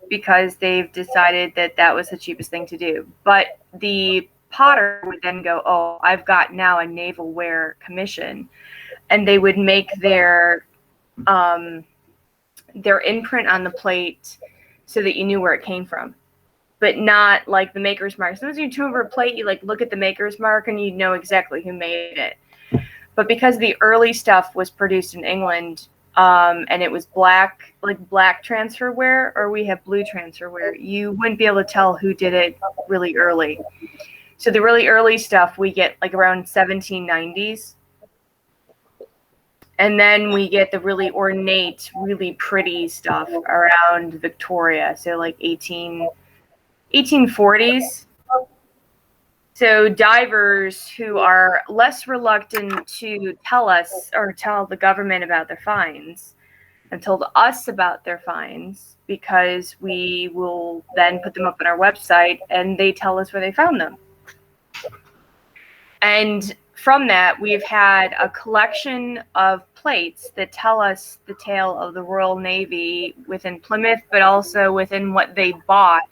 because they've decided that that was the cheapest thing to do. But the potter would then go, oh, I've got now a naval wear commission, and they would make their imprint on the plate so that you knew where it came from, but not like the maker's mark. Sometimes you turn over a plate, you like look at the maker's mark and you know exactly who made it. But because the early stuff was produced in England, and it was black transferware, or we have blue transferware, you wouldn't be able to tell who did it really early. So the really early stuff we get like around 1790s. And then we get the really ornate, really pretty stuff around Victoria. So like 1840s. So divers who are less reluctant to tell us or tell the government about their finds have told us about their finds, because we will then put them up on our website and they tell us where they found them. And from that, we've had a collection of plates that tell us the tale of the Royal Navy within Plymouth, but also within what they bought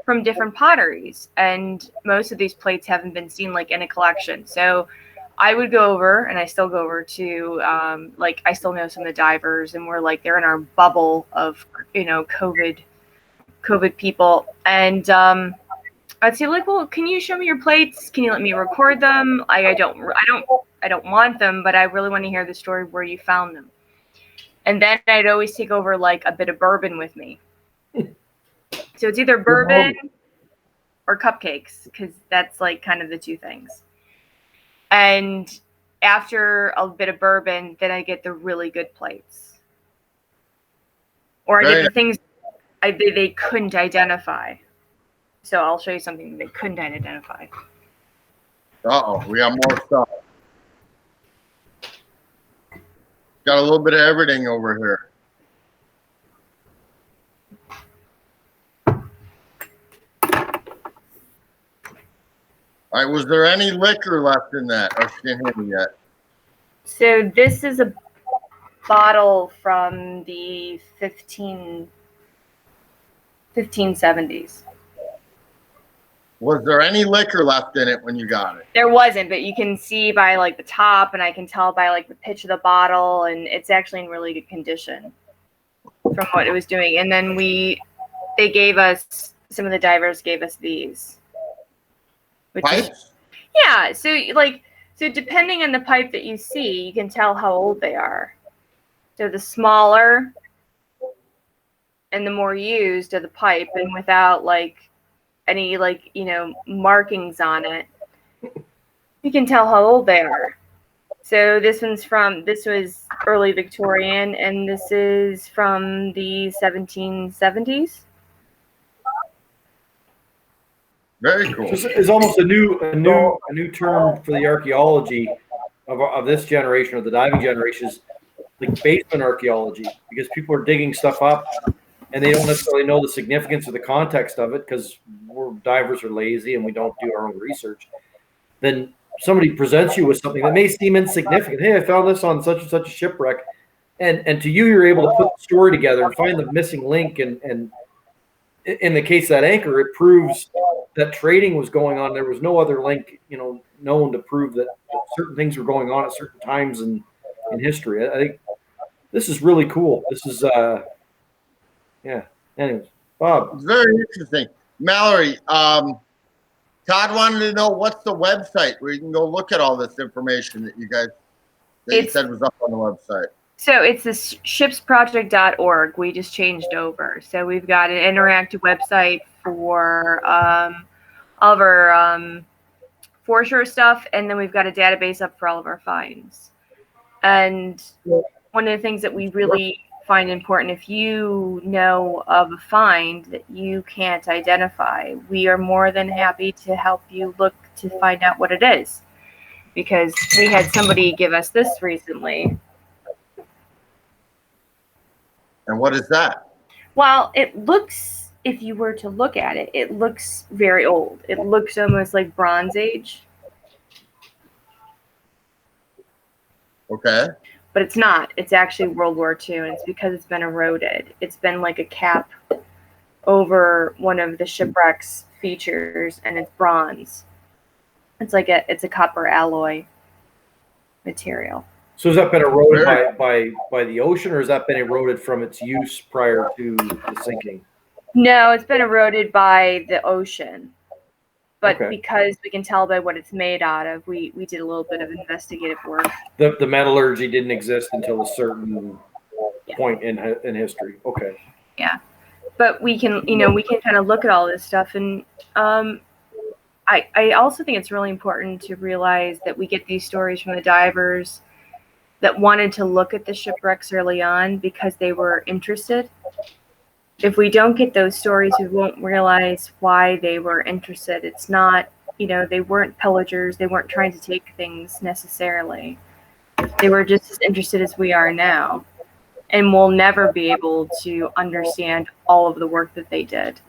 from different potteries. And most of these plates haven't been seen like in a collection. So I would go over, and I still go over to, I still know some of the divers, and we're like, they're in our bubble of, COVID people. And I'd say like, well, can you show me your plates? Can you let me record them? I don't want them, but I really want to hear the story where you found them. And then I'd always take over like a bit of bourbon with me. So it's either bourbon or cupcakes, because that's like kind of the two things. And after a bit of bourbon, then I get the really good plates. Or I get the things they couldn't identify. So I'll show you something they couldn't identify. Uh-oh, we got more stuff. Got a little bit of everything over here. All right, was there any liquor left in that? Or she didn't hear me yet. So this is a bottle from the 1570s. Was there any liquor left in it when you got it? There wasn't, but you can see by like the top, and I can tell by like the pitch of the bottle, and it's actually in really good condition from what it was doing. And then they gave us, some of the divers gave us these. Pipes? Yeah, so So depending on the pipe that you see, you can tell how old they are. So the smaller and the more used of the pipe, and without like any markings on it, you can tell how old they are. So this was early Victorian, and this is from the 1770s. Very cool. So it's almost a new term for the archaeology of this generation, of the diving generation, is like basement archaeology, because people are digging stuff up and they don't necessarily know the significance or the context of it because divers are lazy and we don't do our own research. Then somebody presents you with something that may seem insignificant. Hey, I found this on such and such a shipwreck, and to you, you're able to put the story together and find the missing link. And in the case of that anchor, it proves that trading was going on. There was no other link, known to prove that certain things were going on at certain times in history. I think this is really cool. This is yeah. Anyways, Bob. It's very interesting, Mallory. Todd wanted to know what's the website where you can go look at all this information that you said was up on the website. So it's the shipsproject.org. We just changed over. So we've got an interactive website for all of our foreshore stuff, and then we've got a database up for all of our finds. And one of the things that we really find important, if you know of a find that you can't identify, we are more than happy to help you look to find out what it is. Because we had somebody give us this recently. And what is that? Well, it looks, if you were to look at it, it looks very old. It looks almost like Bronze Age. Okay. But it's not. It's actually World War II, and it's because it's been eroded. It's been like a cap over one of the shipwreck's features, and it's bronze. It's a copper alloy material. So has that been eroded by the ocean, or has that been eroded from its use prior to the sinking? No, it's been eroded by the ocean. But Okay. Because we can tell by what it's made out of, we did a little bit of investigative work. The metallurgy didn't exist until a certain point in history. Okay. Yeah. But we can kind of look at all this stuff, and I also think it's really important to realize that we get these stories from the divers that wanted to look at the shipwrecks early on because they were interested. If we don't get those stories, we won't realize why they were interested. It's not, they weren't pillagers. They weren't trying to take things necessarily. They were just as interested as we are now. And we'll never be able to understand all of the work that they did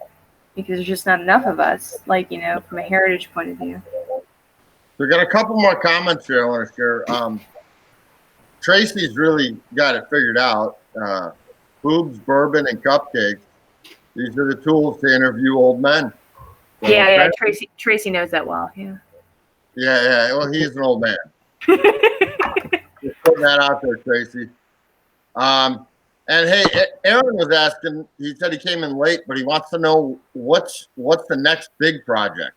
because there's just not enough of us, from a heritage point of view. We got a couple more comments here I want to share. Tracy's really got it figured out. Boobs, bourbon, and cupcakes. These are the tools to interview old men. So, yeah. Tracy knows that well. Yeah. Yeah. Well, he's an old man. Just putting that out there, Tracy. And hey, Aaron was asking. He said he came in late, but he wants to know what's the next big project.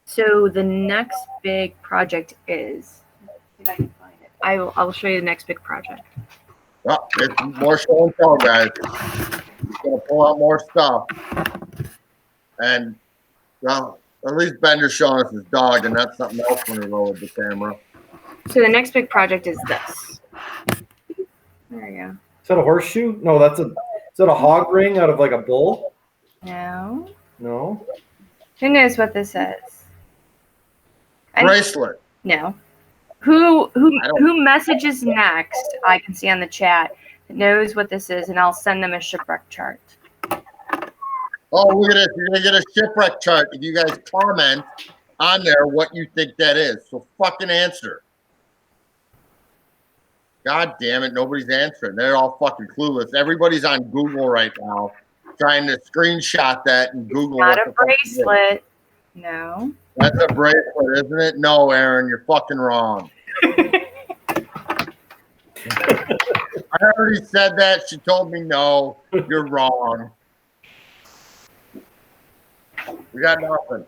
So the next big project is. If I can find it, I'll show you the next big project. Well, it's more show and tell, guys. He's gonna pull out more stuff, and well, at least Bender's showing us his dog, and that's something else when he lowered the camera. So the next big project is this. There you go. Is that a horseshoe? No, is that a hog ring out of like a bull? No. No. Who knows what this is? Bracelet. No. Who messages next? I can see on the chat that knows what this is, and I'll send them a shipwreck chart. Oh, look at this! You're gonna get a shipwreck chart if you guys comment on there what you think that is. So fucking answer. God damn it, nobody's answering. They're all fucking clueless. Everybody's on Google right now, trying to screenshot that and Google. Not a bracelet. No. That's a bracelet, isn't it? No, Aaron, you're fucking wrong. I already said that. She told me no. You're wrong. We got nothing.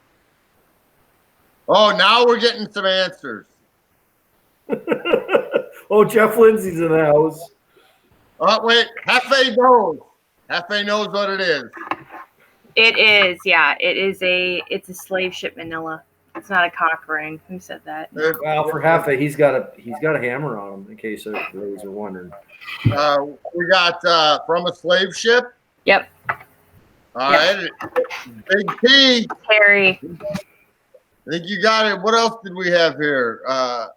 Oh, now we're getting some answers. Oh, Jeff Lindsay's in the house. Oh, wait. Hefe knows. Hefe knows what it is. It is, yeah. It's a slave ship manila. It's not a cock ring. Who said that? Well, for Hefe, he's got a hammer on him, in case those are wondering. We got from a slave ship. Yep. All right. Big P. Terry. I think you got it. What else did we have here? I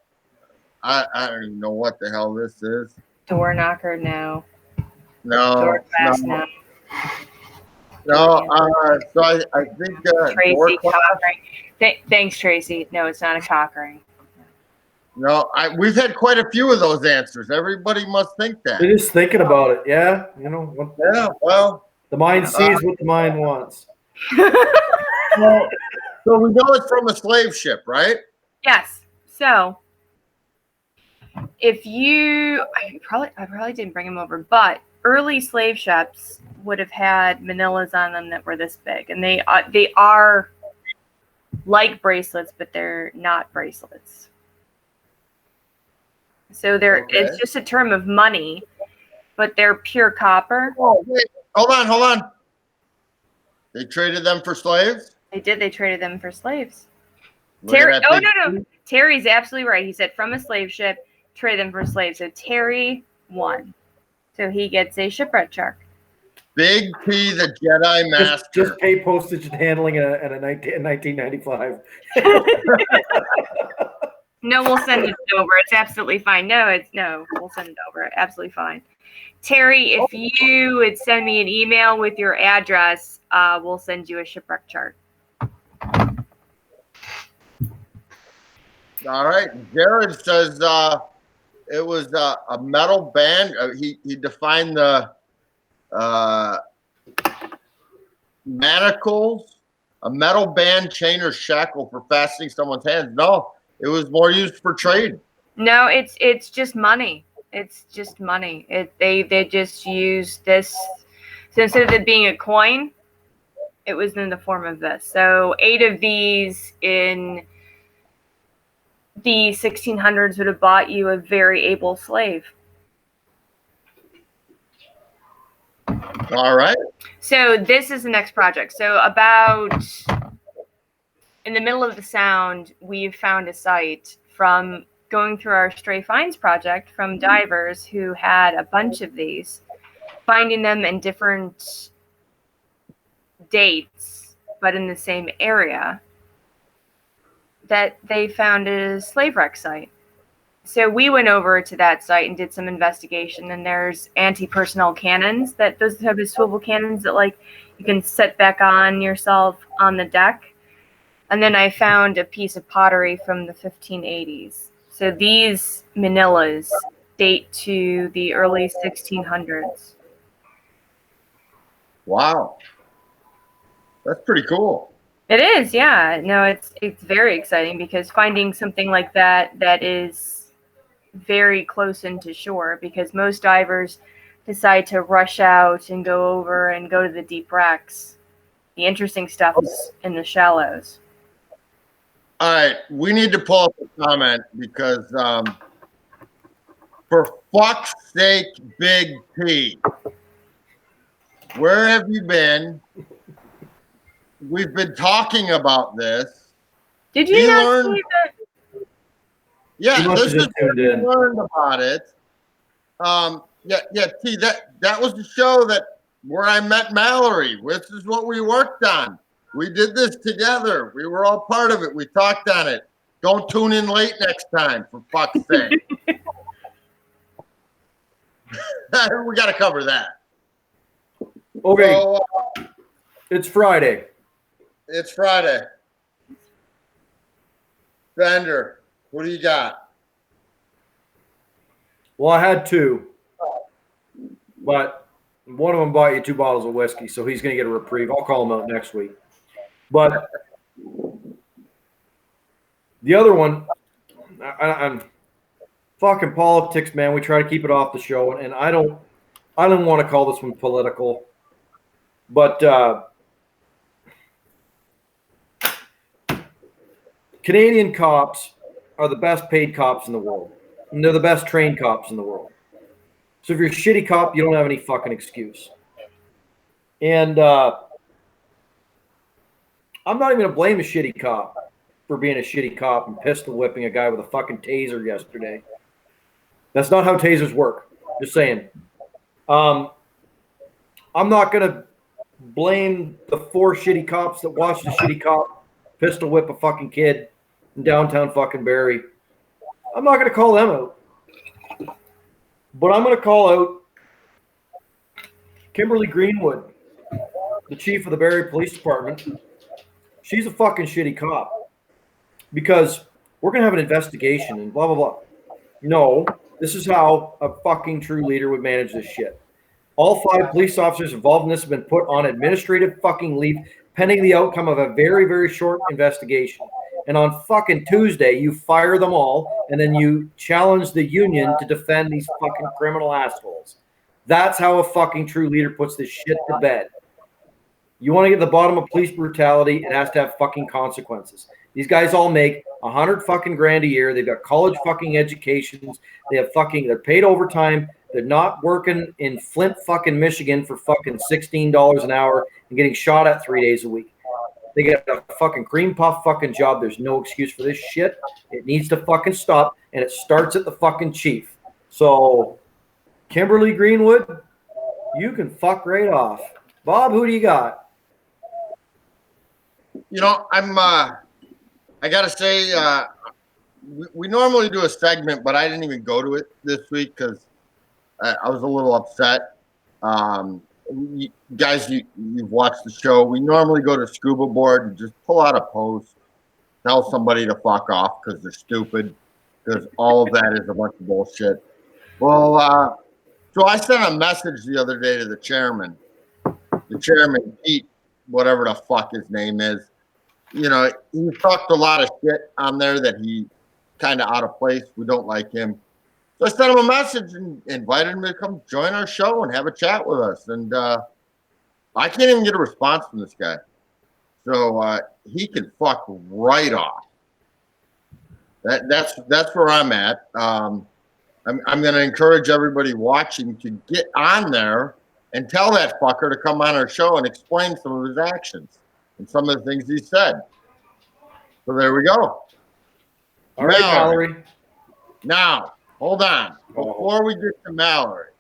don't even know what the hell this is. Door knocker, no. No. Door class, no. No. So I think Tracy cock ring. Thanks, Tracy. No, it's not a cock ring. No, we've had quite a few of those answers. Everybody must think that. They're just thinking about it. Yeah, you know. Yeah. Well, the mind sees what the mind wants. So we know it's from a slave ship, right? Yes. So if you, I probably didn't bring them over, but early slave ships would have had manilas on them that were this big, and they are like bracelets, but they're not bracelets. So it's just a term of money, but they're pure copper. Oh, wait. Hold on. They traded them for slaves? They did. They traded them for slaves. Look at that No. Terry's absolutely right. He said from a slave ship, trade them for slaves. So Terry won. So he gets a shipwreck chart. Big P, the Jedi Master. Just pay postage and handling in 1995. No, we'll send it over. It's absolutely fine. We'll send it over. Absolutely fine. Terry, if you would send me an email with your address, we'll send you a shipwreck chart. All right. Jared says it was a metal band. He defined the manacles, a metal band, chain, or shackle for fastening someone's hands. No, it was more used for trade. No, it's just money. It's just money. They just used this. So instead of it being a coin, it was in the form of this. So 8 of these in the 1600s would have bought you a very able slave. All right. So this is the next project. So about in the middle of the Sound, we've found a site from going through our Stray Finds project from divers who had a bunch of these, finding them in different dates, but in the same area, that they found a slave wreck site. So we went over to that site and did some investigation, and there's anti-personnel cannons, those type of swivel cannons that like you can set back on yourself on the deck. And then I found a piece of pottery from the 1580s. So these manillas date to the early 1600s. Wow. That's pretty cool. It is, yeah. No, it's very exciting because finding something like that is very close into shore, because most divers decide to rush out and go over and go to the deep wrecks. The interesting stuff is in the shallows. All right, we need to pull up a comment because for fuck's sake, Big P, where have you been? We've been talking about this. Did you not see that? Yeah, this is where we learned about it. T, that was the show where I met Mallory. This is what we worked on. We did this together. We were all part of it. We talked on it. Don't tune in late next time, for fuck's sake. We got to cover that. Okay. So, it's Friday. It's Friday. Bender, what do you got? Well, I had 2, but one of them bought you 2 bottles of whiskey, so he's going to get a reprieve. I'll call him out next week. But the other one, I'm fucking politics, man. We try to keep it off the show, and I don't want to call this one political, but Canadian cops are the best paid cops in the world. And they're the best trained cops in the world. So if you're a shitty cop, you don't have any fucking excuse. And I'm not even going to blame a shitty cop for being a shitty cop and pistol whipping a guy with a fucking taser yesterday. That's not how tasers work. Just saying. I'm not going to blame the 4 shitty cops that watched a shitty cop pistol whip a fucking kid in downtown fucking Barrie. I'm not going to call them out. But I'm going to call out Kimberly Greenwood, the chief of the Barrie Police Department. She's a fucking shitty cop because we're going to have an investigation and blah, blah, blah. No, this is how a fucking true leader would manage this shit. All 5 police officers involved in this have been put on administrative fucking leave pending the outcome of a very, very short investigation. And on fucking Tuesday, you fire them all, and then you challenge the union to defend these fucking criminal assholes. That's how a fucking true leader puts this shit to bed. You want to get to the bottom of police brutality, it has to have fucking consequences. These guys all make $100 fucking grand a year. They've got college fucking educations. They're paid overtime. They're not working in Flint fucking Michigan for fucking $16 an hour and getting shot at 3 days a week. They get a fucking cream puff fucking job. There's no excuse for this shit. It needs to fucking stop, and it starts at the fucking chief. So, Kimberly Greenwood, you can fuck right off. Bob, who do you got? You know, I gotta say, we normally do a segment, but I didn't even go to it this week because I was a little upset. Guys, you've watched the show. We normally go to Scuba Board and just pull out a post, tell somebody to fuck off because they're stupid, because all of that is a bunch of bullshit. Well, so I sent a message the other day to the chairman, Pete, whatever the fuck his name is. You know, he talked a lot of shit on there that he kind of out of place. We don't like him. So I sent him a message and invited him to come join our show and have a chat with us. And I can't even get a response from this guy. So he can fuck right off. That's where I'm at. I'm going to encourage everybody watching to get on there and tell that fucker to come on our show and explain some of his actions and some of the things he said. So there we go. All right, Mallory. Now, hold on. Before we get to Mallory,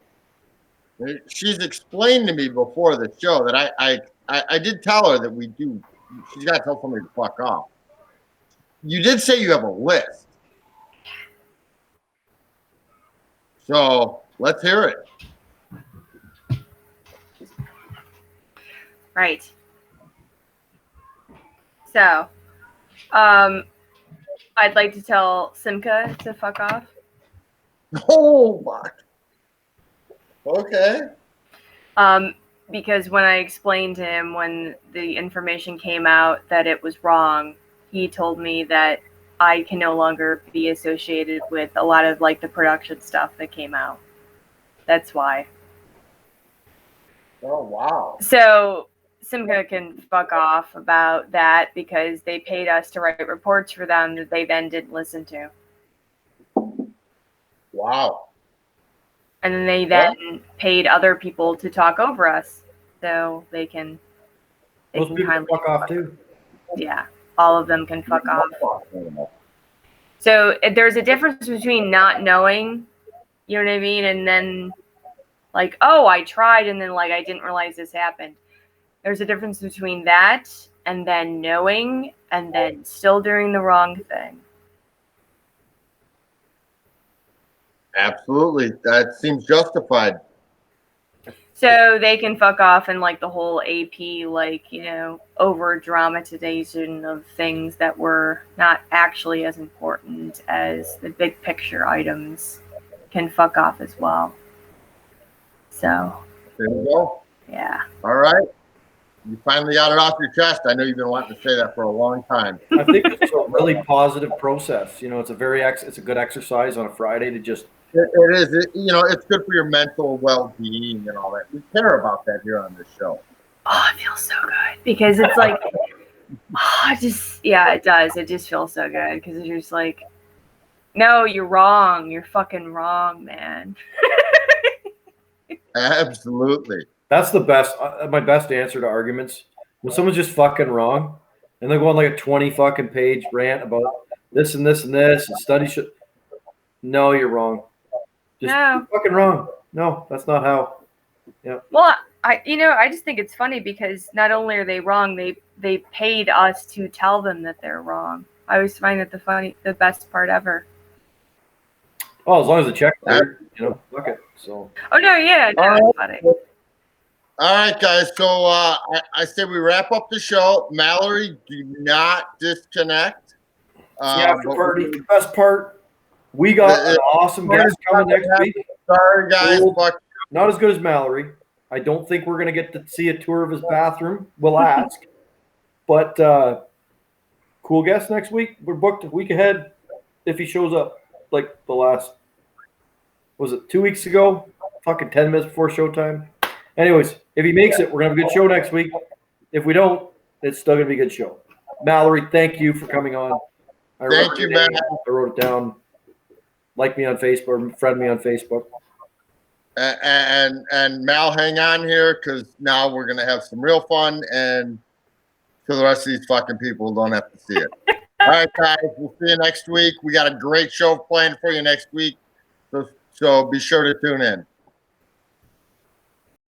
she's explained to me before the show that I did tell her that we do. She's got to tell somebody to fuck off. You did say you have a list. So let's hear it. Right. So, I'd like to tell Simca to fuck off. Oh, fuck. Okay. Because when I explained to him when the information came out that it was wrong, he told me that I can no longer be associated with a lot of like the production stuff that came out. That's why. Oh, wow. So Simca can fuck off about that because they paid us to write reports for them that they then didn't listen to. Wow. And then they then paid other people to talk over us, so they can. Those people can fuck off too. Yeah, all of them can fuck off. So there's a difference between not knowing, you know what I mean, and then like, oh, I tried, and then like I didn't realize this happened. There's a difference between that and then knowing and then still doing the wrong thing. Absolutely. That seems justified. So they can fuck off and like the whole AP, like, you know, over dramatization of things that were not actually as important as the big picture items can fuck off as well. So there we go. Yeah. All right. You finally got it off your chest. I know you've been wanting to say that for a long time. I think it's a really positive process. You know, it's a good exercise on a Friday to just. It is. You know, it's good for your mental well-being and all that. We care about that here on this show. Oh, it feels so good because it's like, it does. It just feels so good because it's just like, No, you're wrong. You're fucking wrong, man. Absolutely. That's the best. My best answer to arguments when someone's just fucking wrong, and they go on like a 20 fucking page rant about this and this and this and study should. No, you're wrong. Just No. you're fucking wrong. No, that's not how. Well, I just think it's funny because not only are they wrong, they paid us to tell them that they're wrong. I always find it the best part ever. Oh, as long as the check cleared, fuck it. So. Oh no, yeah, no, it's funny. All right, guys. So I say we wrap up the show. Mallory, do not disconnect. The after party, the best part. We got an awesome guest coming next week. Sorry, guys. Not as good as Mallory. I don't think we're going to get to see a tour of his bathroom. We'll ask. But cool guest next week. We're booked a week ahead if he shows up. Like the last, was it 2 weeks ago? Fucking 10 minutes before showtime. Anyways, if he makes it, we're going to have a good show next week. If we don't, it's still going to be a good show. Mallory, thank you for coming on. Thank you, man. I wrote it down. Like me on Facebook, friend me on Facebook. And Mal, hang on here because now we're gonna have some real fun, and so the rest of these fucking people don't have to see it. All right, guys, we'll see you next week. We got a great show planned for you next week, so be sure to tune in.